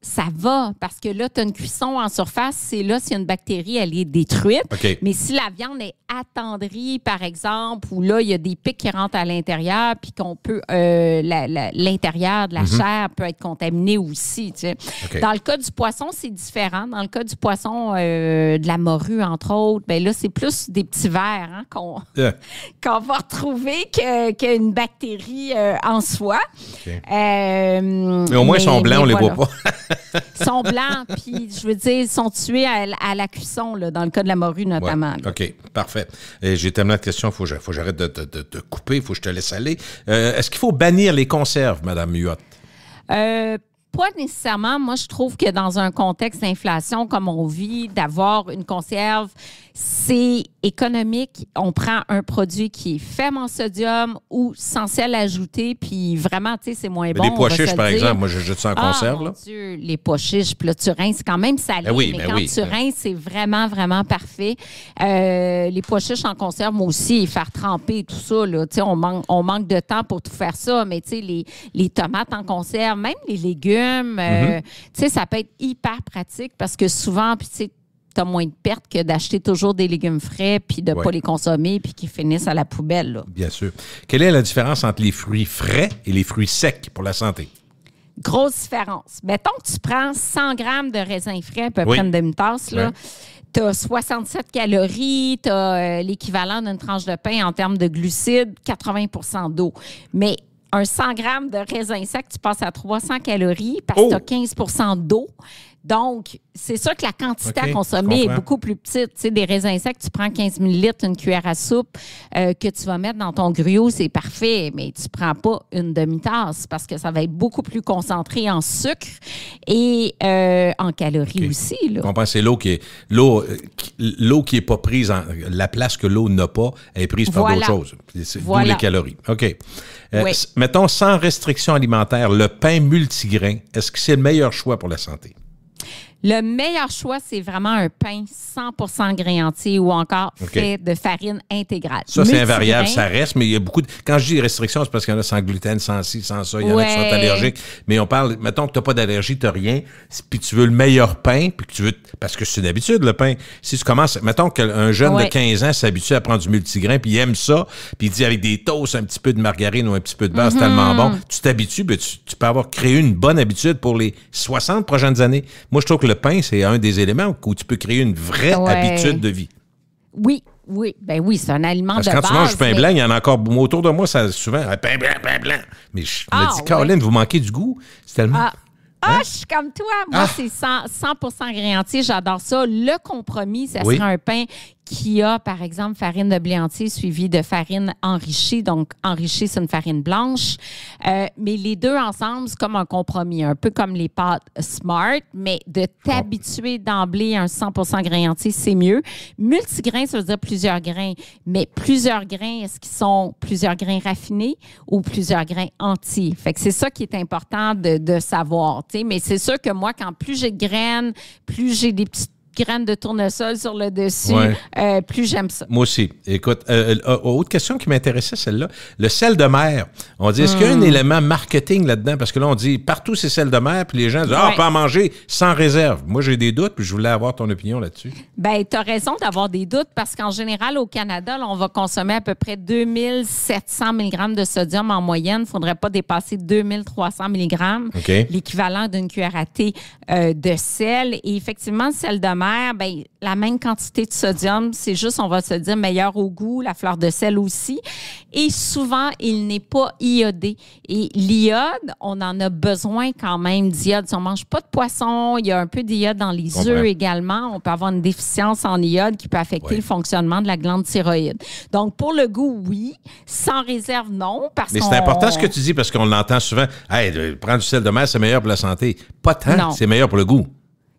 Speaker 3: ça va, parce que là, tu as une cuisson en surface, c'est là, s'il y a une bactérie, elle est détruite.
Speaker 2: Okay.
Speaker 3: Mais si la viande est attendrie, par exemple, ou là, il y a des pics qui rentrent à l'intérieur, puis qu'on peut, l'intérieur de la chair peut être contaminé aussi. Tu sais. Okay. Dans le cas du poisson, c'est différent. Dans le cas du poisson de la morue, entre autres, ben là, c'est plus des petits vers hein, qu'on va retrouver qu'une bactérie en soi.
Speaker 2: Okay. Mais au moins, ils sont blancs, on les voit pas.
Speaker 3: Ils sont blancs, puis je veux dire, ils sont tués à la cuisson, là, dans le cas de la morue notamment.
Speaker 2: Ouais. OK, parfait. J'ai tellement de questions, il faut que j'arrête de te couper, il faut que je te laisse aller. Est-ce qu'il faut bannir les conserves, Mme Huot?
Speaker 3: Pas nécessairement. Moi, je trouve que dans un contexte d'inflation comme on vit, d'avoir une conserve, c'est économique. On prend un produit qui est faible en sodium ou sans sel ajouté, puis vraiment, tu sais, c'est moins bon.
Speaker 2: Les pois chiches, par exemple, moi, je jette ça en conserve.
Speaker 3: Mon Dieu, les pois chiches, puis là, tu rinces quand même salé, mais quand tu rinces, c'est vraiment, vraiment parfait. Les pois chiches en conserve, moi aussi, faire tremper tout ça, là, tu sais, on manque de temps pour tout faire ça, mais tu sais, les tomates en conserve, même les légumes, tu sais, ça peut être hyper pratique parce que souvent, puis tu sais, tu as moins de pertes que d'acheter toujours des légumes frais puis de ne pas les consommer puis qu'ils finissent à la poubelle. Là.
Speaker 2: Bien sûr. Quelle est la différence entre les fruits frais et les fruits secs pour la santé?
Speaker 3: Grosse différence. Mettons que tu prends 100 grammes de raisins frais, à peu près une demi-tasse, là. Tu as 67 calories, tu as l'équivalent d'une tranche de pain en termes de glucides, 80 d'eau. Mais un 100 grammes de raisin sec, tu passes à 300 calories parce que tu as 15 d'eau. Donc, c'est sûr que la quantité à consommer est beaucoup plus petite. Tu sais, des raisins secs, tu prends 15 ml, une cuillère à soupe que tu vas mettre dans ton gruau, c'est parfait, mais tu ne prends pas une demi-tasse parce que ça va être beaucoup plus concentré en sucre et en calories aussi. Là.
Speaker 2: Je comprends, c'est l'eau qui est pas prise, la place que l'eau n'a pas, elle est prise par d'autres choses. C'est d'où les calories. OK. Mettons, sans restriction alimentaire, le pain multigrain, est-ce que c'est le meilleur choix pour la santé?
Speaker 3: Le meilleur choix, c'est vraiment un pain 100% grain entier ou encore fait de farine intégrale.
Speaker 2: Ça, c'est invariable, ça reste, mais il y a beaucoup de... Quand je dis restriction, c'est parce qu'il y en a sans gluten, sans ci, sans ça. Il y en a qui sont allergiques. Mais on parle, mettons que tu n'as pas d'allergie, tu n'as rien, puis tu veux le meilleur pain, puis que tu veux... Parce que c'est une habitude, le pain. Si tu commences... Mettons qu'un jeune de 15 ans s'habitue à prendre du multigrain, puis il aime ça, puis il dit avec des toasts, un petit peu de margarine ou un petit peu de beurre, c'est tellement bon. Tu t'habitues, ben, tu peux avoir créé une bonne habitude pour les 60 prochaines années. Moi, je trouve que que le pain, c'est un des éléments où tu peux créer une vraie habitude de vie.
Speaker 3: Oui. Ben oui, c'est un aliment de base.
Speaker 2: Parce que quand tu manges du pain blanc, il y en a encore autour de moi, ça souvent, pain blanc. Mais je me dis, Caroline, vous manquez du goût. C'est tellement...
Speaker 3: Je suis comme toi. Moi, c'est 100% grain entier. J'adore ça. Le compromis, ça serait un pain qui a, par exemple, farine de blé entier suivie de farine enrichie. Donc, enrichie, c'est une farine blanche. Mais les deux ensemble, c'est comme un compromis, un peu comme les pâtes Smart, mais de t'habituer d'emblée à un 100% grain entier, c'est mieux. Multigrain, ça veut dire plusieurs grains. Mais plusieurs grains, est-ce qu'ils sont plusieurs grains raffinés ou plusieurs grains entiers? Fait que c'est ça qui est important de savoir. T'sais. Mais c'est sûr que moi, quand plus j'ai de graines, plus j'ai des petites graines de tournesol sur le dessus, plus j'aime ça.
Speaker 2: Moi aussi. Écoute, autre question qui m'intéressait, celle-là. Le sel de mer. On dit, est-ce qu'il y a un élément marketing là-dedans? Parce que là, on dit, partout, c'est sel de mer, puis les gens disent, on peut en manger sans réserve. Moi, j'ai des doutes, puis je voulais avoir ton opinion là-dessus. Bien,
Speaker 3: tu as raison d'avoir des doutes, parce qu'en général, au Canada, là, on va consommer à peu près 2700 mg de sodium en moyenne. Il ne faudrait pas dépasser 2300 mg, l'équivalent d'une cuillère à thé de sel. Et effectivement, le sel de mer, ben, la même quantité de sodium, c'est juste, on va se dire, meilleur au goût, la fleur de sel aussi. Et souvent, il n'est pas iodé. Et l'iode, on en a besoin quand même d'iode. Si on ne mange pas de poisson, il y a un peu d'iode dans les œufs également. On peut avoir une déficience en iode qui peut affecter le fonctionnement de la glande thyroïde. Donc, pour le goût, oui. Sans réserve, non.
Speaker 2: Mais c'est important ce que tu dis, parce qu'on l'entend souvent. Hey, prendre du sel de mer, c'est meilleur pour la santé. Pas tant, c'est meilleur pour le goût.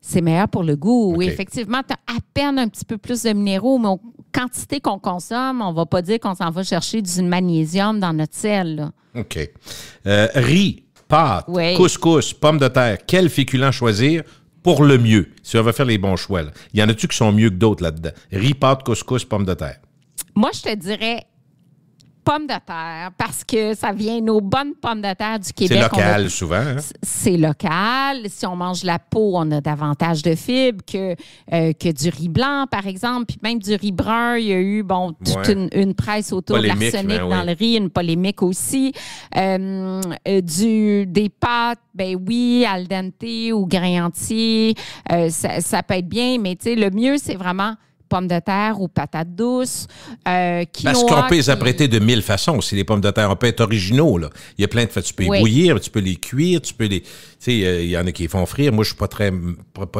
Speaker 3: C'est meilleur pour le goût. Oui, effectivement, tu as à peine un petit peu plus de minéraux, mais aux quantités qu'on consomme, on ne va pas dire qu'on s'en va chercher du magnésium dans notre sel. Là.
Speaker 2: OK. Riz, pâtes, couscous, pommes de terre, quel féculent choisir pour le mieux, si on va faire les bons choix? Là. Y en a-tu qui sont mieux que d'autres là-dedans? Riz, pâtes, couscous, pommes de terre.
Speaker 3: Moi, je te dirais pommes de terre, parce que ça vient nos bonnes pommes de terre du Québec.
Speaker 2: C'est local, souvent. Hein?
Speaker 3: C'est local. Si on mange la peau, on a davantage de fibres que du riz blanc, par exemple. Puis même du riz brun, il y a eu toute une presse autour de l'arsenic dans le riz, une polémique aussi. Des pâtes, ben oui, al dente ou grain entier, ça peut être bien, mais tu sais, le mieux, c'est vraiment pommes de terre ou patates douces.
Speaker 2: Parce qu'on peut les apprêter de 1000 façons aussi, les pommes de terre. On peut être originaux, là. Il y a plein de façons. Tu peux les bouillir, tu peux les cuire, tu peux les... Tu sais, il y en a qui les font frire. Moi, je suis pas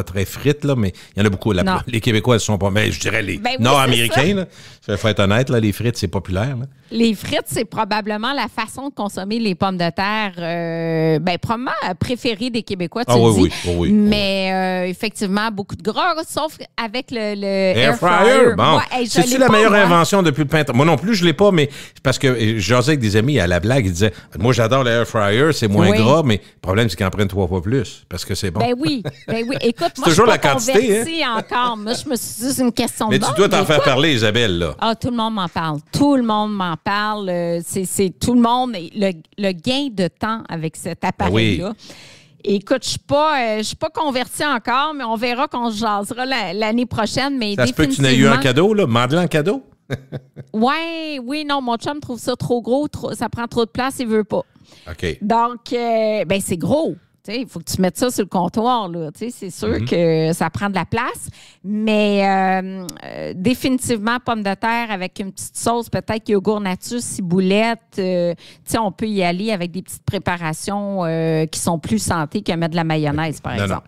Speaker 2: très frite, là, mais il y en a beaucoup. Les Québécois, elles sont pas... Mais je dirais les Nord-Américains, là. Il faut être honnête, là, les frites, c'est populaire, là.
Speaker 3: Les frites, c'est probablement la façon de consommer les pommes de terre, probablement préférée des Québécois, tu le dis.
Speaker 2: Oui.
Speaker 3: Mais effectivement, beaucoup de gras, sauf avec le air
Speaker 2: fryer. Bon. C'est-tu la meilleure invention depuis le printemps? Moi non plus, je l'ai pas, mais parce que j'osais avec des amis à la blague, ils disaient, moi j'adore le air fryer, c'est moins gras, mais le problème, c'est qu'ils en prennent 3 fois plus, parce que c'est bon.
Speaker 3: Ben oui. Écoute, moi,
Speaker 2: toujours
Speaker 3: je
Speaker 2: la quantité,
Speaker 3: encore. Moi, je me suis dit, c'est une question de
Speaker 2: Mais tu dois t'en faire parler, Isabelle, là.
Speaker 3: Ah, tout le monde m'en parle. Tout le monde m'en parle. C'est tout le monde. Le gain de temps avec cet appareil-là. Écoute, je suis pas convertie encore, mais on verra qu'on se jasera l'année prochaine. Mais
Speaker 2: ça se peut que tu n'aies eu un cadeau, là? Mandela en cadeau?
Speaker 3: Oui, non, mon chum trouve ça trop gros, ça prend trop de place, il veut pas.
Speaker 2: OK.
Speaker 3: Donc, c'est gros. Il faut que tu mettes ça sur le comptoir. Là. C'est sûr que ça prend de la place. Mais définitivement, pommes de terre avec une petite sauce, peut-être yogourt nature, ciboulette. On peut y aller avec des petites préparations qui sont plus santé que mettre de la mayonnaise, par exemple.
Speaker 2: Non.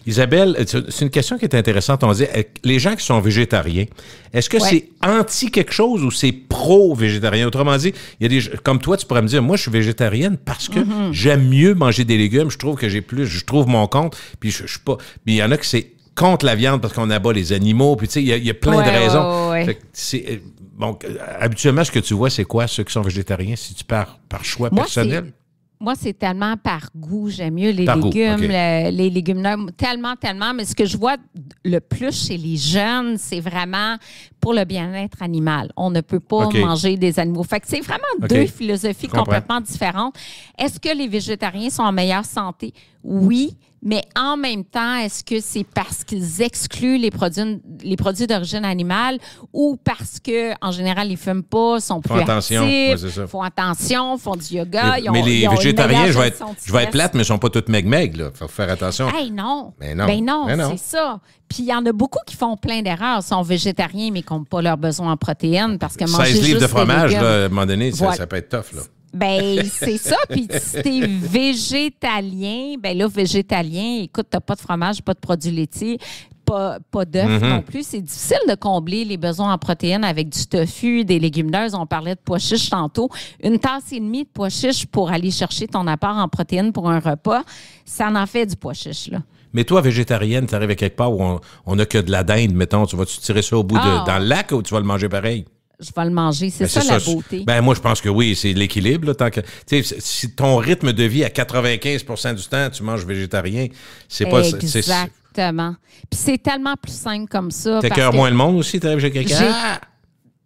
Speaker 2: Isabelle, c'est une question qui est intéressante. On dit, les gens qui sont végétariens, est-ce que c'est anti quelque chose ou c'est pro-végétarien? Autrement dit, il y a des, comme toi, tu pourrais me dire, moi, je suis végétarienne parce que j'aime mieux manger des légumes. Je trouve que je trouve mon compte, puis je suis pas... Puis il y en a que c'est contre la viande parce qu'on abat les animaux, puis tu sais, il y a plein de raisons. Fait que bon, habituellement, ce que tu vois, c'est quoi, ceux qui sont végétariens, si tu pars par choix personnel?
Speaker 3: Moi, c'est tellement par goût. J'aime mieux les légumes, les légumineuses, tellement. Mais ce que je vois le plus chez les jeunes, c'est vraiment pour le bien-être animal. On ne peut pas manger des animaux. Fait que c'est vraiment deux philosophies complètement différentes. Est-ce que les végétariens sont en meilleure santé? Oui. Mais en même temps, est-ce que c'est parce qu'ils excluent les produits d'origine animale ou parce qu'en général, ils ne fument pas, sont plus actifs, font attention, font du yoga.
Speaker 2: Mais les végétariens, je vais être plate, mais ils ne sont pas tous meg-meg. Il faut faire attention.
Speaker 3: Hey, non. Ben non, c'est ça. Puis il y en a beaucoup qui font plein d'erreurs, sont végétariens, mais qui n'ont pas leurs besoins en protéines parce que manger
Speaker 2: 16 livres
Speaker 3: juste
Speaker 2: de fromage,
Speaker 3: légumes,
Speaker 2: là, à un moment donné, ça peut être tough, là.
Speaker 3: Ben c'est ça. Puis si t'es végétalien, ben là, végétalien, écoute, t'as pas de fromage, pas de produits laitiers, pas d'œufs non plus. C'est difficile de combler les besoins en protéines avec du tofu, des légumineuses. On parlait de pois chiches tantôt. Une tasse et demie de pois chiches pour aller chercher ton apport en protéines pour un repas, ça en fait du pois chiche, là.
Speaker 2: Mais toi, végétarienne, tu arrives à quelque part où on n'a que de la dinde, mettons. Tu vas-tu tirer ça au bout dans le lac ou tu vas le manger pareil?
Speaker 3: Je vais le manger. C'est ça la beauté.
Speaker 2: Ben moi, je pense que oui, c'est l'équilibre. Là, tant que, si ton rythme de vie à 95% du temps, tu manges végétarien, c'est pas...
Speaker 3: Exactement. Puis c'est tellement plus simple comme ça.
Speaker 2: T'écœures moins le monde aussi, t'arrives chez quelqu'un?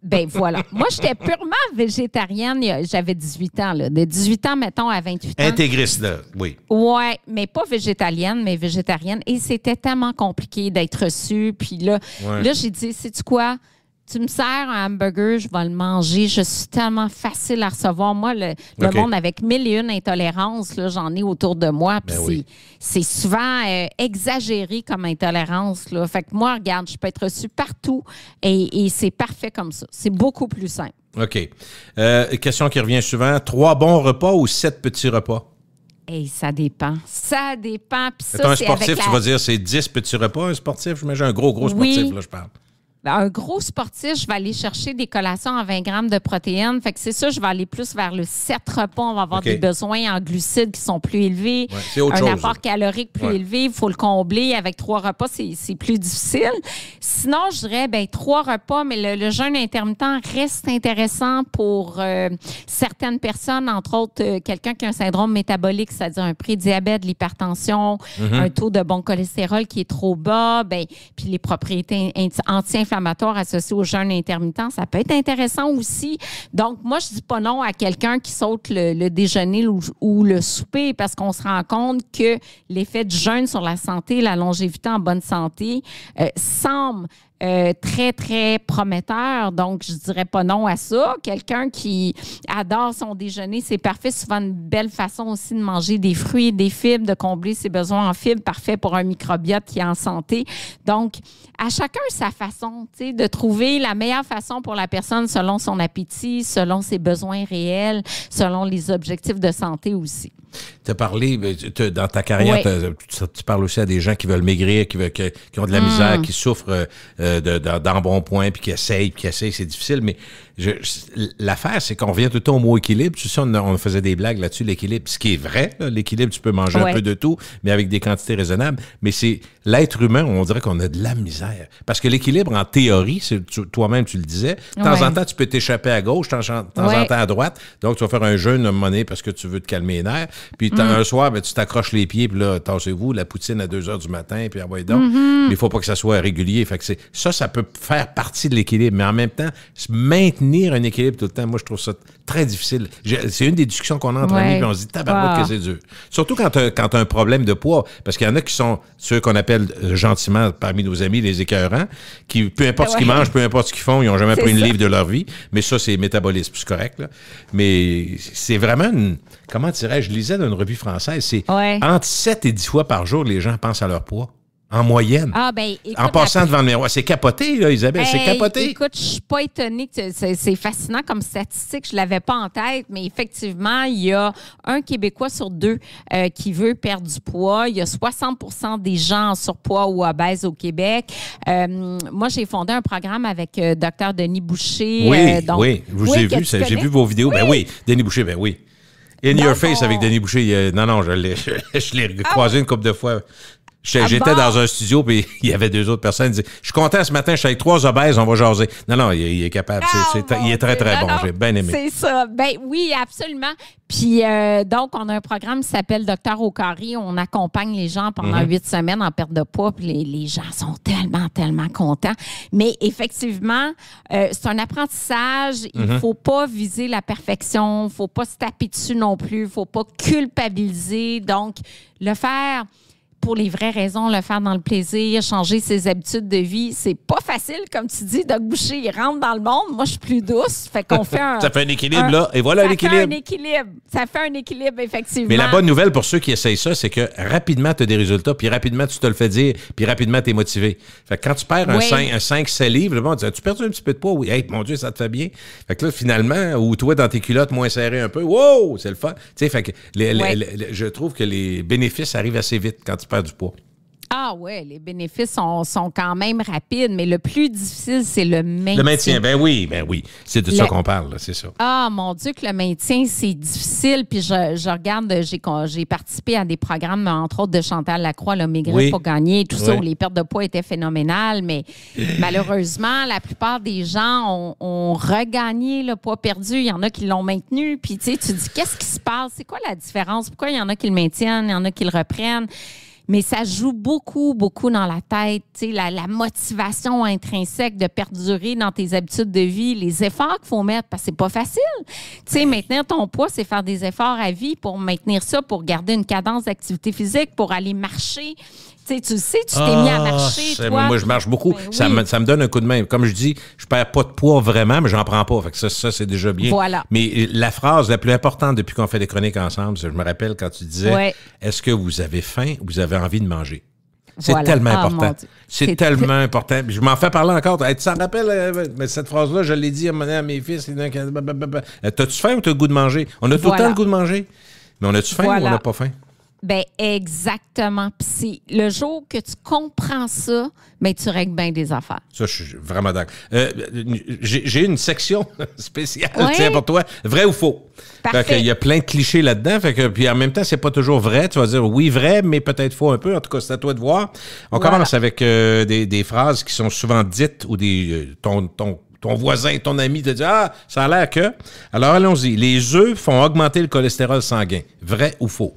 Speaker 3: Ben voilà. Moi, j'étais purement végétarienne. J'avais 18 ans. Là. De 18 ans, mettons, à 28 ans.
Speaker 2: Intégriste, là, oui.
Speaker 3: Oui, mais pas végétalienne, mais végétarienne. Et c'était tellement compliqué d'être reçue. Puis là, j'ai dit, sais-tu quoi? Tu me sers un hamburger, je vais le manger. Je suis tellement facile à recevoir. Moi, le monde avec 1001 intolérances, là, j'en ai autour de moi. Puis c'est souvent exagéré comme intolérance. Là. Fait que moi, regarde, je peux être reçue partout et c'est parfait comme ça. C'est beaucoup plus simple.
Speaker 2: OK. Question qui revient souvent. 3 bons repas ou 7 petits repas?
Speaker 3: Hey, ça dépend. Ça dépend. Puis ça,
Speaker 2: un sportif, tu vas dire c'est 10 petits repas, un sportif? J'imagine un gros sportif, là, je parle.
Speaker 3: Un gros sportif, je vais aller chercher des collations à 20 grammes de protéines. Fait que c'est ça, je vais aller plus vers le 7 repas. On va avoir des besoins en glucides qui sont plus élevés.
Speaker 2: Ouais, c'est autre chose.
Speaker 3: Apport calorique plus élevé. Il faut le combler. Avec 3 repas, c'est plus difficile. Sinon, je dirais 3 repas, mais le jeûne intermittent reste intéressant pour certaines personnes, entre autres quelqu'un qui a un syndrome métabolique, c'est-à-dire un prédiabète, l'hypertension, un taux de bon cholestérol qui est trop bas, puis les propriétés anti-inflammatoires associées au jeûne intermittent, ça peut être intéressant aussi. Donc, moi, je dis pas non à quelqu'un qui saute le déjeuner ou le souper parce qu'on se rend compte que l'effet du jeûne sur la santé, la longévité en bonne santé semble très, très prometteur. Donc, je dirais pas non à ça. Quelqu'un qui adore son déjeuner, c'est parfait. Souvent, une belle façon aussi de manger des fruits et des fibres, de combler ses besoins en fibres. Parfait pour un microbiote qui est en santé. Donc, à chacun sa façon, tu sais, de trouver la meilleure façon pour la personne selon son appétit, selon ses besoins réels, selon les objectifs de santé aussi.
Speaker 2: Tu as parlé, dans ta carrière, tu parles aussi à des gens qui veulent maigrir, qui ont de la misère, qui souffrent d'embonpoint, puis qui essayent, c'est difficile. Mais l'affaire, c'est qu'on revient tout le temps au mot équilibre. Tu sais, on faisait des blagues là-dessus, l'équilibre. Ce qui est vrai, là, l'équilibre, tu peux manger un peu de tout, mais avec des quantités raisonnables. Mais c'est l'être humain, on dirait qu'on a de la misère. Parce que l'équilibre, en théorie, toi-même, tu le disais, de temps en temps, tu peux t'échapper à gauche, de temps en temps à droite. Donc, tu vas faire un jeûne à un moment donné parce que tu veux te calmer les nerfs. Puis un soir, tu t'accroches les pieds, puis là, tassez-vous, la poutine à 2 heures du matin, puis envoyez donc. Mais il ne faut pas que ça soit régulier. Fait que ça peut faire partie de l'équilibre. Mais en même temps, maintenir un équilibre tout le temps, moi, je trouve ça très difficile. C'est une des discussions qu'on a entre amis, puis on se dit, tabarouette que c'est dur. Surtout quand tu as un problème de poids. Parce qu'il y en a qui sont ceux qu'on appelle gentiment parmi nos amis les écœurants, qui, peu importe ce qu'ils mangent, peu importe ce qu'ils font, ils n'ont jamais pris une livre de leur vie. Mais ça, c'est métabolisme, c'est correct, là. Mais c'est vraiment comment dirais-je, je lisais dans une revue française, c'est entre 7 et 10 fois par jour, les gens pensent à leur poids. En moyenne. Écoute, en passant devant le miroir. C'est capoté, là, Isabelle, c'est capoté.
Speaker 3: Écoute, je suis pas étonnée que c'est fascinant comme statistique. Je l'avais pas en tête, mais effectivement, il y a un Québécois sur 2 qui veut perdre du poids. Il y a 60% des gens en surpoids ou obèses au Québec. Moi, j'ai fondé un programme avec Dr. Denis Boucher.
Speaker 2: Oui, j'ai vu vos vidéos. Oui. Denis Boucher, oui. In Your Face avec Denis Boucher. Non, je l'ai croisé une couple de fois. J'étais dans un studio, puis il y avait 2 autres personnes qui disaient « Je suis content ce matin, je suis avec 3 obèses, on va jaser. » Non, il est capable. Il est très, très bon. J'ai bien aimé.
Speaker 3: C'est ça. Ben oui, absolument. Puis donc, on a un programme qui s'appelle Docteur au carré. On accompagne les gens pendant 8 semaines en perte de poids. Puis les gens sont tellement, tellement contents. Mais effectivement, c'est un apprentissage. Il ne faut pas viser la perfection. Il ne faut pas se taper dessus non plus. Il ne faut pas culpabiliser. Donc, le faire pour les vraies raisons, le faire dans le plaisir, changer ses habitudes de vie. C'est pas facile, comme tu dis, Doc Boucher, il rentre dans le monde. Moi, je suis plus douce. Fait qu'on fait un...
Speaker 2: Ça fait un équilibre, là. Et voilà l'équilibre.
Speaker 3: Ça fait un équilibre, effectivement.
Speaker 2: Mais la bonne nouvelle pour ceux qui essayent ça, c'est que rapidement, tu as des résultats, puis rapidement, tu te le fais dire, puis rapidement, tu es motivé. Fait que quand tu perds un 5-7 livres, le monde dit « As-tu perdu un petit peu de poids? » Oui. « Hey, mon Dieu, ça te fait bien. » Fait que là, finalement, ou toi, dans tes culottes moins serrées un peu, wow, c'est le fun. Tu sais, fait que je trouve que les bénéfices arrivent assez vite quand tu perds du poids.
Speaker 3: Ah oui, les bénéfices sont quand même rapides, mais le plus difficile, c'est le maintien.
Speaker 2: Le maintien, ben oui. C'est de ça qu'on parle, c'est ça.
Speaker 3: Ah, mon Dieu, que le maintien, c'est difficile. Puis je regarde, j'ai participé à des programmes, entre autres de Chantal Lacroix, le Maigrir pour gagner, tout ça, où les pertes de poids étaient phénoménales. Mais malheureusement, la plupart des gens ont regagné le poids perdu. Il y en a qui l'ont maintenu. Puis tu sais, tu dis, qu'est-ce qui se passe? C'est quoi la différence? Pourquoi il y en a qui le maintiennent, il y en a qui le reprennent? Mais ça joue beaucoup, beaucoup dans la tête. La motivation intrinsèque de perdurer dans tes habitudes de vie, les efforts qu'il faut mettre, parce que c'est pas facile. Maintenir ton poids, c'est faire des efforts à vie pour maintenir ça, pour garder une cadence d'activité physique, pour aller marcher. Tu sais, tu t'es mis à marcher, toi.
Speaker 2: Moi, je marche beaucoup.
Speaker 3: Ben
Speaker 2: ça me donne un coup de main. Comme je dis, je perds pas de poids vraiment, mais j'en prends pas. Fait que ça, c'est déjà bien.
Speaker 3: Voilà.
Speaker 2: Mais la phrase la plus importante depuis qu'on fait des chroniques ensemble, je me rappelle quand tu disais Est-ce que vous avez faim ou vous avez envie de manger? C'est tellement important. C'est tellement important. Je m'en fais parler encore. Tu t'en rappelles, mais cette phrase-là, je l'ai dit à mes fils. T'as-tu faim ou t'as le goût de manger? On a tout le temps le goût de manger. Mais on a-tu faim ou on n'a pas faim?
Speaker 3: Ben exactement. Puis c'est le jour que tu comprends ça, ben tu règles bien des affaires.
Speaker 2: Ça, je suis vraiment d'accord. J'ai une section spéciale tiens, pour toi. Vrai ou faux?
Speaker 3: Parfait.
Speaker 2: Il y a plein de clichés là-dedans. Fait que, puis en même temps, c'est pas toujours vrai. Tu vas dire oui, vrai, mais peut-être faux un peu. En tout cas, c'est à toi de voir. On commence avec des phrases qui sont souvent dites ou ton voisin, ton ami te dit « Ah, ça a l'air que... » Alors, allons-y. Les œufs font augmenter le cholestérol sanguin. Vrai ou faux?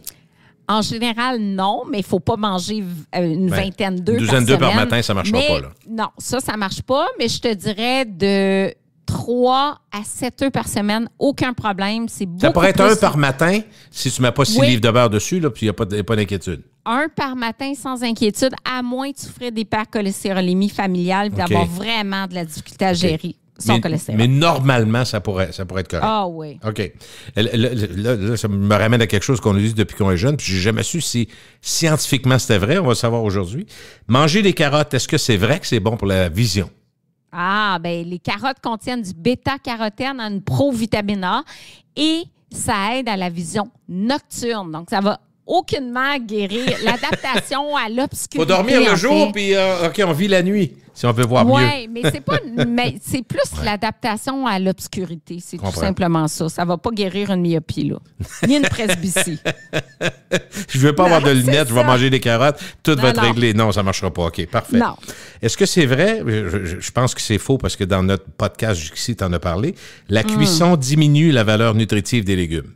Speaker 3: En général, non, mais il ne faut pas manger une vingtaine d'œufs par semaine.
Speaker 2: Une douzaine d'œufs par matin, ça ne marchera pas. Là.
Speaker 3: Non, ça ne marche pas, mais je te dirais de 3 à 7 œufs par semaine, aucun problème. C'est beaucoup.
Speaker 2: Ça pourrait être un par matin si tu ne mets pas 6 livres de beurre dessus, là, puis il n'y a pas d'inquiétude.
Speaker 3: Un par matin sans inquiétude, à moins que tu ferais d'hypercholestérolémie familiale et d'avoir vraiment de la difficulté à gérer. Son cholestérol.
Speaker 2: Mais normalement, ça pourrait être correct.
Speaker 3: Ah oui.
Speaker 2: OK. Là, ça me ramène à quelque chose qu'on nous dit depuis qu'on est jeune, puis j'ai jamais su si scientifiquement c'était vrai. On va le savoir aujourd'hui. Manger des carottes, est-ce que c'est vrai que c'est bon pour la vision?
Speaker 3: Ah, bien, les carottes contiennent du bêta-carotène, une provitamine A, et ça aide à la vision nocturne. Donc, ça va aucunement guérir l'adaptation à l'obscurité.
Speaker 2: Faut dormir le jour, puis OK, on vit la nuit, si on veut voir mieux.
Speaker 3: Oui, mais c'est pas, mais c'est plus l'adaptation à l'obscurité. C'est tout simplement ça. Ça va pas guérir une myopie, là. Ni une presbytie.
Speaker 2: Je veux pas avoir de lunettes, je vais manger des carottes, tout va être réglé. Non, ça marchera pas. OK, parfait.
Speaker 3: Non.
Speaker 2: Est-ce que c'est vrai? Je pense que c'est faux parce que dans notre podcast jusqu'ici, tu en as parlé. La cuisson diminue la valeur nutritive des légumes.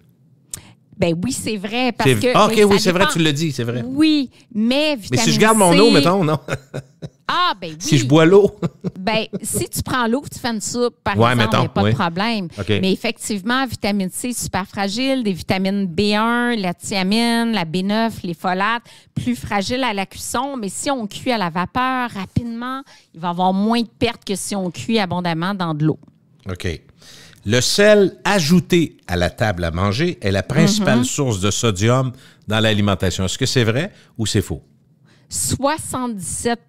Speaker 3: Ben oui, c'est vrai. Parce que,
Speaker 2: OK, oui, c'est vrai, tu le dis, c'est vrai.
Speaker 3: Oui, mais vitamine C...
Speaker 2: Mais si je garde mon eau, mettons, non?
Speaker 3: Ah, ben oui.
Speaker 2: Si je bois l'eau?
Speaker 3: Ben, si tu prends l'eau, tu fais une soupe, par exemple, il n'y a pas de problème.
Speaker 2: Okay.
Speaker 3: Mais effectivement, vitamine C, super fragile, des vitamines B1, la thiamine, la B9, les folates, plus fragiles à la cuisson. Mais si on cuit à la vapeur rapidement, il va y avoir moins de pertes que si on cuit abondamment dans de l'eau.
Speaker 2: OK. Le sel ajouté à la table à manger est la principale source de sodium dans l'alimentation. Est-ce que c'est vrai ou c'est faux?
Speaker 3: 77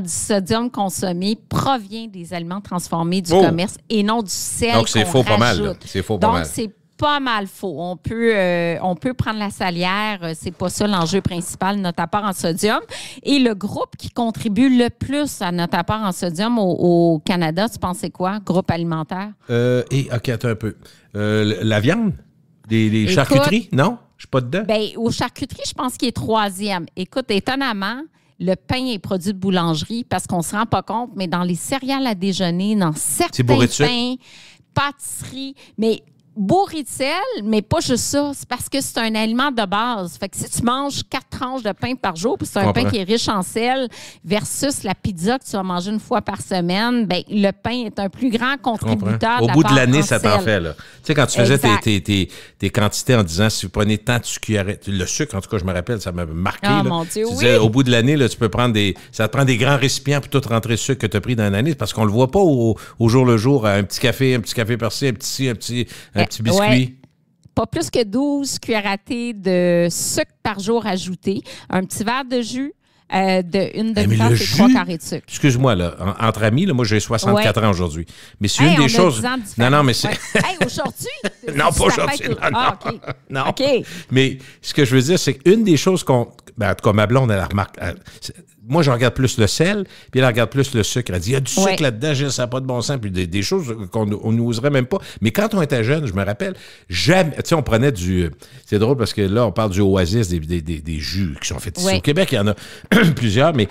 Speaker 3: du sodium consommé provient des aliments transformés du commerce et non du sel.
Speaker 2: Donc, c'est faux pas mal. C'est faux pas mal.
Speaker 3: Donc, c'est pas mal faux. On peut prendre la salière. C'est pas ça l'enjeu principal, notre apport en sodium. Et le groupe qui contribue le plus à notre apport en sodium au Canada, tu penses c'est quoi? Groupe alimentaire?
Speaker 2: OK, attends un peu. La viande? Des charcuteries? Non? suis pas dedans?
Speaker 3: Bien, aux charcuteries, je pense qu'il est 3e. Écoute, étonnamment, le pain est produit de boulangerie parce qu'on ne se rend pas compte, mais dans les céréales à déjeuner, dans certains pains, pâtisseries, mais bourré de sel, mais pas juste ça. C'est parce que c'est un aliment de base. Fait que si tu manges 4 tranches de pain par jour, puis c'est un pain qui est riche en sel, versus la pizza que tu vas manger une fois par semaine, bien, le pain est un plus grand contributeur.
Speaker 2: Au bout de l'année, ça t'en fait, là. Tu sais, quand tu faisais tes quantités en disant si vous prenez tant de cuillerées, le sucre, en tout cas, je me rappelle, ça m'a marqué.
Speaker 3: Ah,
Speaker 2: là.
Speaker 3: mon Dieu,
Speaker 2: tu disais, au bout de l'année, là, tu peux prendre ça te prend des grands récipients pour tout rentrer le sucre que tu as pris dans l'année, parce qu'on le voit pas au jour le jour, un petit café par-ci, un petit biscuit.
Speaker 3: Ouais. Pas plus que 12 cuillères à thé de sucre par jour ajouté. Un petit verre de jus une demi-tasse et 3 carrés de sucre.
Speaker 2: Excuse-moi, là, entre amis, là, moi, j'ai 64 ans aujourd'hui. Mais c'est une des choses...
Speaker 3: Non,
Speaker 2: mais c'est...
Speaker 3: Hey, aujourd'hui?
Speaker 2: Non, pas aujourd'hui.
Speaker 3: OK.
Speaker 2: Non.
Speaker 3: OK.
Speaker 2: Mais ce que je veux dire, c'est qu'une des choses qu'on... Ben, en tout cas, ma blonde, elle la remarque... moi, je regarde plus le sel, puis elle regarde plus le sucre. Elle dit, il y a du sucre là-dedans, ça n'a pas de bon sens, puis des choses qu'on n'oserait même pas. Mais quand on était jeune, je me rappelle, jamais... Tu sais, on prenait du... C'est drôle parce que là, on parle du Oasis, des jus qui sont faits ici au Québec. Il y en a plusieurs, mais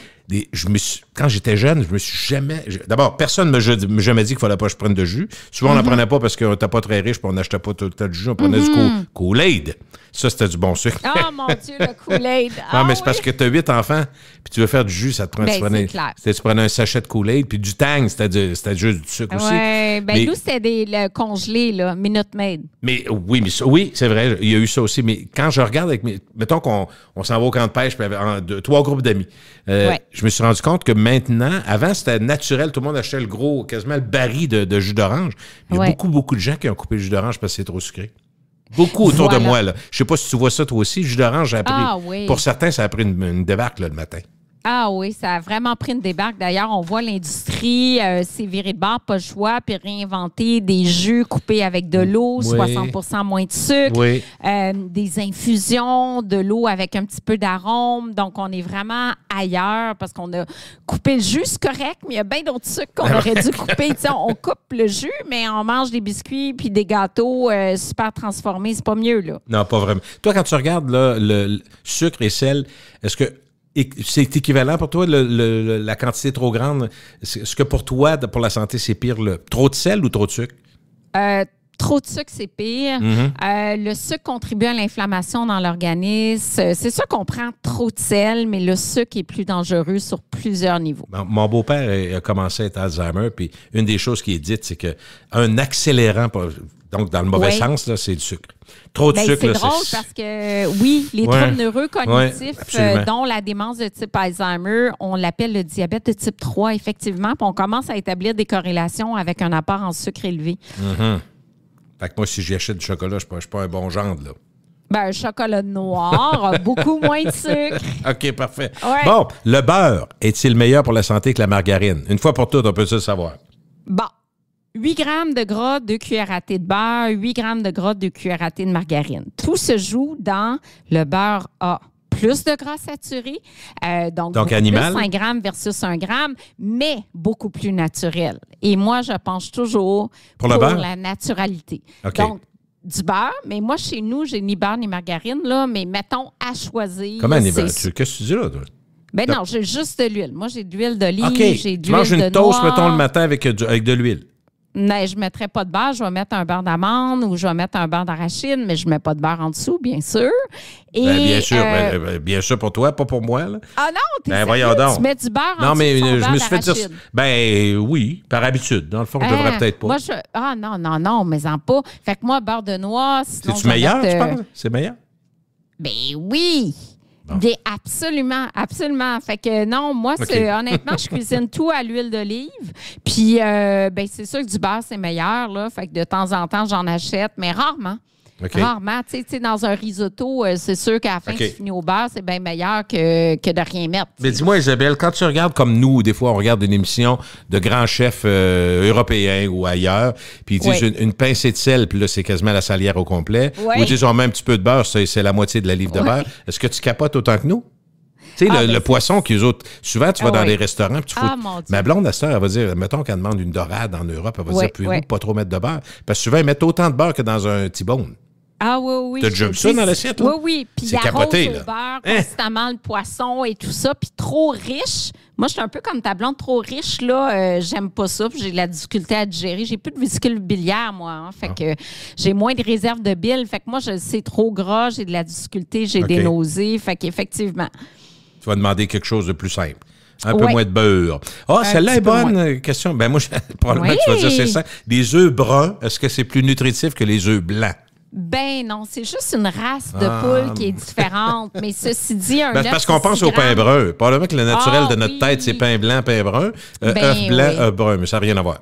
Speaker 2: quand j'étais jeune, je me suis jamais... D'abord, personne ne m'a jamais dit qu'il ne fallait pas que je prenne de jus. Souvent, on n'en prenait pas parce qu'on n'était pas très riche, puis on n'achetait pas tout le temps de jus. On prenait du Kool-Aid. Ça, c'était du bon sucre.
Speaker 3: Oh, mon Dieu, le Kool-Aid.
Speaker 2: Non, mais c'est parce que tu as 8 enfants, puis tu veux faire du jus, ça te prend...
Speaker 3: Ben,
Speaker 2: tu prenais un sachet de Kool-Aid, puis du Tang, c'était juste du sucre aussi.
Speaker 3: Oui, bien, nous, c'était le congelé, là, Minute Maid.
Speaker 2: Mais oui, c'est vrai, il y a eu ça aussi. Mais quand je regarde mettons qu'on s'en va au camp de pêche, puis avec 3 groupes d'amis, je me suis rendu compte que maintenant, avant, c'était naturel, tout le monde achetait quasiment le baril de jus d'orange. Il y a beaucoup de gens qui ont coupé le jus d'orange parce que c'est trop sucré. Beaucoup autour de moi, là. Je sais pas si tu vois ça toi aussi. Le jus d'orange, j'ai appris. Pour certains, ça a pris une débarque là, le matin.
Speaker 3: Ah oui, ça a vraiment pris une débarque. D'ailleurs, on voit l'industrie s'est virée de bord, pas le choix, puis réinventer des jus coupés avec de l'eau, 60% moins de sucre, des infusions, de l'eau avec un petit peu d'arôme. Donc, on est vraiment ailleurs parce qu'on a coupé le jus, c'est correct, mais il y a bien d'autres sucres qu'on aurait dû couper. T'sais, on coupe le jus, mais on mange des biscuits puis des gâteaux super transformés. C'est pas mieux, là.
Speaker 2: Non, pas vraiment. Toi, quand tu regardes là, le sucre et sel, est-ce que c'est équivalent pour toi, la quantité trop grande? Est-ce que pour toi, pour la santé, c'est pire trop de sel ou trop de sucre?
Speaker 3: Trop de sucre, c'est pire. Le sucre contribue à l'inflammation dans l'organisme. C'est sûr qu'on prend trop de sel, mais le sucre est plus dangereux sur plusieurs niveaux. Mon
Speaker 2: beau-père a commencé à être Alzheimer, puis une des choses qui est dite, c'est qu'un accélérant, donc dans le mauvais sens, là, c'est du sucre. Trop de sucre.
Speaker 3: C'est drôle parce que, oui, les troubles neurocognitifs, dont la démence de type Alzheimer, on l'appelle le diabète de type 3, effectivement, puis on commence à établir des corrélations avec un apport en sucre élevé.
Speaker 2: Fait que moi, si j'achète du chocolat, je ne suis pas un bon gendre, là.
Speaker 3: Ben, un chocolat noir a beaucoup moins de sucre.
Speaker 2: OK, parfait. Ouais. Bon, le beurre est-il meilleur pour la santé que la margarine? Une fois pour toutes, on peut ça le savoir.
Speaker 3: Bon. 8 grammes de gras, 2 cuillères à thé de beurre, 8 grammes de gras, 2 cuillères à thé de margarine. Tout se joue dans le beurre A. Plus de gras saturé, donc
Speaker 2: animal.
Speaker 3: Plus 5 grammes versus 1 gramme, mais beaucoup plus naturel. Et moi, je penche toujours pour la naturalité.
Speaker 2: Okay.
Speaker 3: Donc, du beurre, mais moi, chez nous, j'ai ni beurre ni margarine, là, mais mettons à choisir.
Speaker 2: Comment ni beurre? Qu'est-ce que tu dis là, toi?
Speaker 3: Ben non, j'ai juste de l'huile. Moi, j'ai de l'huile d'olive, j'ai de l'huile de noix.
Speaker 2: Tu manges une toast, mettons, le matin avec de l'huile.
Speaker 3: Non, je ne mettrais pas de beurre. Je vais mettre un beurre d'amande ou je vais mettre un beurre d'arachide, mais je ne mets pas de beurre en dessous, bien sûr. Et,
Speaker 2: bien sûr pour toi, pas pour moi. Là.
Speaker 3: Ah non, t'es
Speaker 2: voyons donc.
Speaker 3: Tu mets du beurre en dessous.
Speaker 2: Non, mais
Speaker 3: je
Speaker 2: me suis fait dire... Ben oui, par habitude. Dans le fond, je devrais peut-être pas.
Speaker 3: Moi, non, mais en pas. Fait que moi, beurre de noix...
Speaker 2: C'est-tu meilleur, tu penses? C'est meilleur?
Speaker 3: Ben oui! Bon. Absolument. Fait que non, moi, honnêtement, je cuisine tout à l'huile d'olive. Puis, c'est sûr que du beurre, c'est meilleur, là. Fait que de temps en temps, j'en achète, mais rarement. Rarement. Tu sais, dans un risotto, c'est sûr qu'à la fin, tu finis au beurre, c'est bien meilleur que de rien mettre.
Speaker 2: Mais dis-moi, Isabelle, quand tu regardes comme nous, des fois, on regarde une émission de grands chefs européens ou ailleurs, puis ils disent une pincée de sel, puis là, c'est quasiment la salière au complet. Ou ils disent, on met un petit peu de beurre, c'est la moitié de la livre de beurre. Est-ce que tu capotes autant que nous? Tu sais, le poisson qu'eux autres, souvent, tu vas dans les restaurants, puis tu fous. Ma blonde, à cette heure, elle va dire, mettons qu'elle demande une dorade en Europe, elle va dire, pouvez-vous pas trop mettre de beurre? Parce que souvent, ils mettent autant de beurre que dans un T-bone.
Speaker 3: Ah oui, oui.
Speaker 2: T'as déjà vu ça dans l'assiette, là?
Speaker 3: Oui, oui. Puis il arrose
Speaker 2: capoté,
Speaker 3: au beurre constamment le poisson et tout ça. Puis trop riche. Moi, je suis un peu comme ta blonde, trop riche, là. J'aime pas ça. Puis j'ai de la difficulté à digérer. J'ai plus de vésicule biliaire, moi. Hein, fait que j'ai moins de réserve de bile. Fait que moi, c'est trop gras. J'ai de la difficulté. J'ai des nausées. Fait qu'effectivement.
Speaker 2: Tu vas demander quelque chose de plus simple. Un peu moins de beurre. Ah, celle-là est bonne question. Ben moi, probablement que tu vas dire c'est ça. Les œufs bruns, est-ce que c'est plus nutritif que les œufs blancs?
Speaker 3: Ben non, c'est juste une race de poule qui est différente. Mais ceci dit, un œuf
Speaker 2: parce qu'on pense au pain brun. Probablement que le naturel de notre tête, c'est pain blanc, pain brun. Œuf blanc, œuf brun, mais ça n'a rien à voir.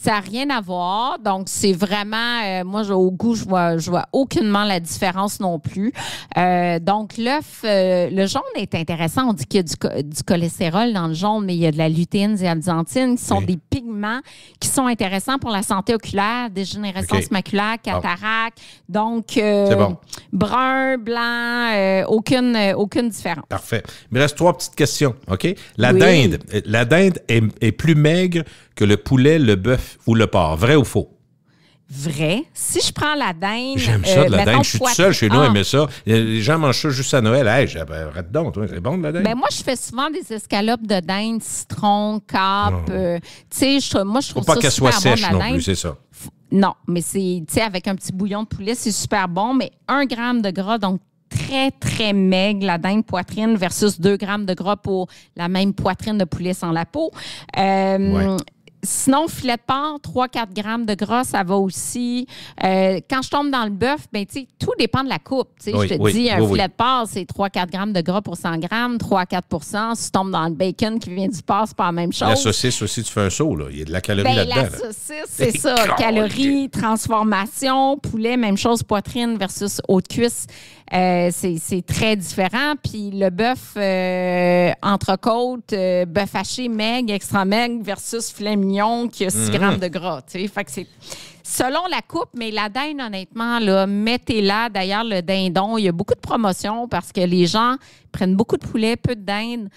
Speaker 3: Ça n'a rien à voir. Donc, c'est vraiment... moi, au goût, je vois aucunement la différence non plus. Donc, l'œuf, le jaune est intéressant. On dit qu'il y a du cholestérol dans le jaune, mais il y a de la lutéine, zéaxanthine, qui sont des pigments qui sont intéressants pour la santé oculaire, dégénérescence maculaire, cataracte. Donc,
Speaker 2: c'est bon.
Speaker 3: Brun, blanc, aucune différence.
Speaker 2: Parfait. Il me reste 3 petites questions, OK? La dinde est plus maigre que le poulet, le bœuf ou le porc. Vrai ou faux?
Speaker 3: Vrai. Si je prends la dinde...
Speaker 2: J'aime ça, de la dinde. Je suis tout seul chez nous à aimer ça. Les gens mangent ça juste à Noël. Hey, arrête donc, toi, c'est bon de la dinde?
Speaker 3: Ben moi, je fais souvent des escalopes de dinde, citron, cap. Tu sais, moi, je trouve ça super bon.
Speaker 2: Faut pas qu'elle soit sèche
Speaker 3: bon,
Speaker 2: non plus, c'est ça.
Speaker 3: Non, mais c'est, tu sais, avec un petit bouillon de poulet, c'est super bon. Mais 1 gramme de gras, donc très, très maigre, la dinde poitrine versus 2 grammes de gras pour la même poitrine de poulet sans la peau. Sinon, filet de porc, 3-4 grammes de gras, ça va aussi. Quand je tombe dans le bœuf, ben, tout dépend de la coupe. Je te dis, un filet de porc, c'est 3-4 grammes de gras pour 100 grammes, 3-4 Si tu tombes dans le bacon qui vient du porc, c'est pas la même chose.
Speaker 2: La saucisse aussi, tu fais un saut, là. Il y a de la calorie là-dedans.
Speaker 3: La saucisse, c'est ça. Calories, transformation, poulet, même chose, poitrine versus haute cuisse. C'est très différent. Puis le bœuf entrecôte, bœuf haché maigre, extra maigre versus filet mignon qui a 6 grammes de gras. Fait que c'est selon la coupe, mais la dinde, honnêtement, là, mettez-la. D'ailleurs, le dindon, il y a beaucoup de promotions parce que les gens prennent beaucoup de poulet, peu de dinde.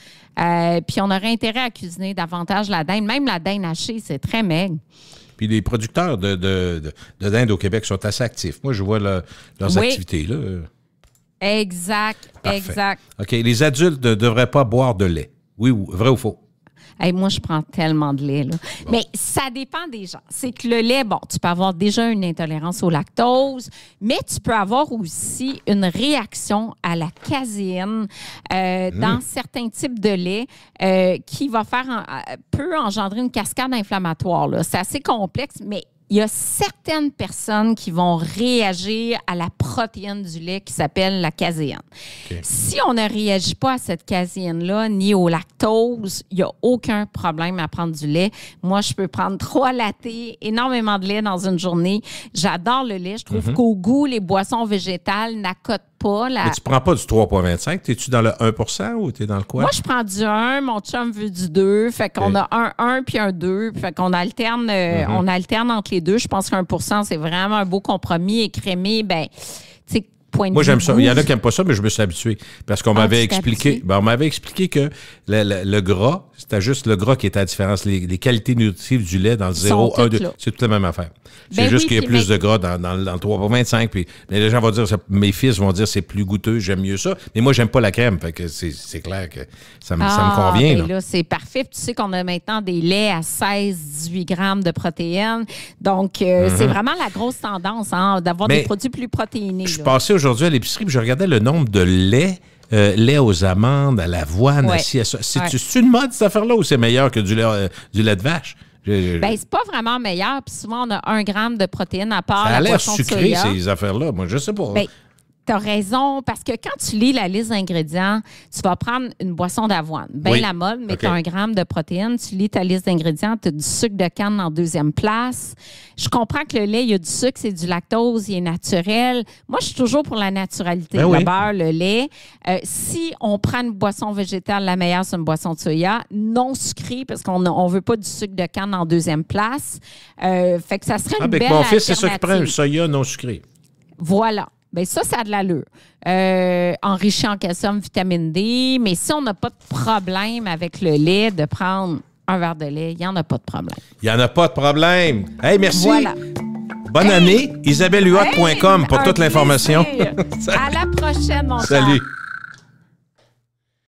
Speaker 3: Puis on aurait intérêt à cuisiner davantage la dinde. Même la dinde hachée, c'est très maigre.
Speaker 2: Puis les producteurs de dinde au Québec sont assez actifs. Moi, je vois leurs activités, là.
Speaker 3: Exact,
Speaker 2: Parfait.
Speaker 3: Exact.
Speaker 2: OK. Les adultes ne devraient pas boire de lait. Oui, vrai ou faux?
Speaker 3: Hey, moi, je prends tellement de lait. Là. Bon. Mais ça dépend des gens. C'est que le lait, bon, tu peux avoir déjà une intolérance au lactose, mais tu peux avoir aussi une réaction à la caséine dans certains types de lait qui va peut engendrer une cascade inflammatoire. Là. C'est assez complexe, mais il y a certaines personnes qui vont réagir à la protéine du lait qui s'appelle la caséine. Okay. Si on ne réagit pas à cette caséine-là, ni au lactose, il n'y a aucun problème à prendre du lait. Moi, je peux prendre 3 lattés, énormément de lait dans une journée. J'adore le lait. Je trouve qu'au goût, les boissons végétales n'accotent pas.
Speaker 2: Mais tu ne prends pas du 3,25? T'es-tu dans le 1% ou t'es dans le quoi?
Speaker 3: Moi, je prends du 1, mon chum veut du 2. Fait qu'on a un 1 puis un 2. Fait qu'on alterne, on alterne entre les deux. Je pense qu'un %, c'est vraiment un beau compromis. Écrémé, ben, tu sais,
Speaker 2: moi, j'aime ça. Il y en a qui n'aiment pas ça, mais je me suis habitué. Parce qu'on m'avait expliqué. On m'avait expliqué que le gras, c'était juste le gras qui était la différence. Les qualités nutritives du lait dans le 0, 1, 2, c'est toute la même affaire. C'est juste qu'il y a plus de gras dans le 3,25. Puis les gens vont dire, mes fils vont dire c'est plus goûteux, j'aime mieux ça. Mais moi, j'aime pas la crème. Fait que c'est clair que ça me convient.
Speaker 3: Ben là, c'est parfait. Puis tu sais qu'on a maintenant des laits à 16-18 grammes de protéines. Donc, c'est vraiment la grosse tendance d'avoir des produits plus protéinés.
Speaker 2: Je suis passé aujourd'hui à l'épicerie et je regardais le nombre de lait aux amandes, à l'avoine, à ça. C'est une mode, cette affaire-là, ou c'est meilleur que du lait de vache?
Speaker 3: Ben, c'est pas vraiment meilleur. Puis souvent, on a 1 gramme de protéines à part la boisson de soya.
Speaker 2: Ça a l'air sucré, ces affaires-là. Moi, je sais pas.
Speaker 3: Ben, tu as raison, parce que quand tu lis la liste d'ingrédients, tu vas prendre une boisson d'avoine. Bien la mode, mais tu as 1 gramme de protéines. Tu lis ta liste d'ingrédients, tu as du sucre de canne en 2e place. Je comprends que le lait, il y a du sucre, c'est du lactose, il est naturel. Moi, je suis toujours pour la naturalité. Le beurre, le lait. Si on prend une boisson végétale, la meilleure, c'est une boisson de soya, non sucrée, parce qu'on ne veut pas du sucre de canne en 2e place. Fait que ça serait une belle
Speaker 2: mon fils, c'est ça qu'il prend, un soya non sucré.
Speaker 3: Voilà. Bien, ça a de l'allure. Enrichi en calcium, vitamine D. Mais si on n'a pas de problème avec le lait, de prendre un verre de lait, il n'y en a pas de problème.
Speaker 2: Il n'y en a pas de problème. Hey, merci.
Speaker 3: Voilà.
Speaker 2: Bonne année. IsabelleHuot.com pour toute l'information.
Speaker 3: À la prochaine, mon cher.
Speaker 2: Salut.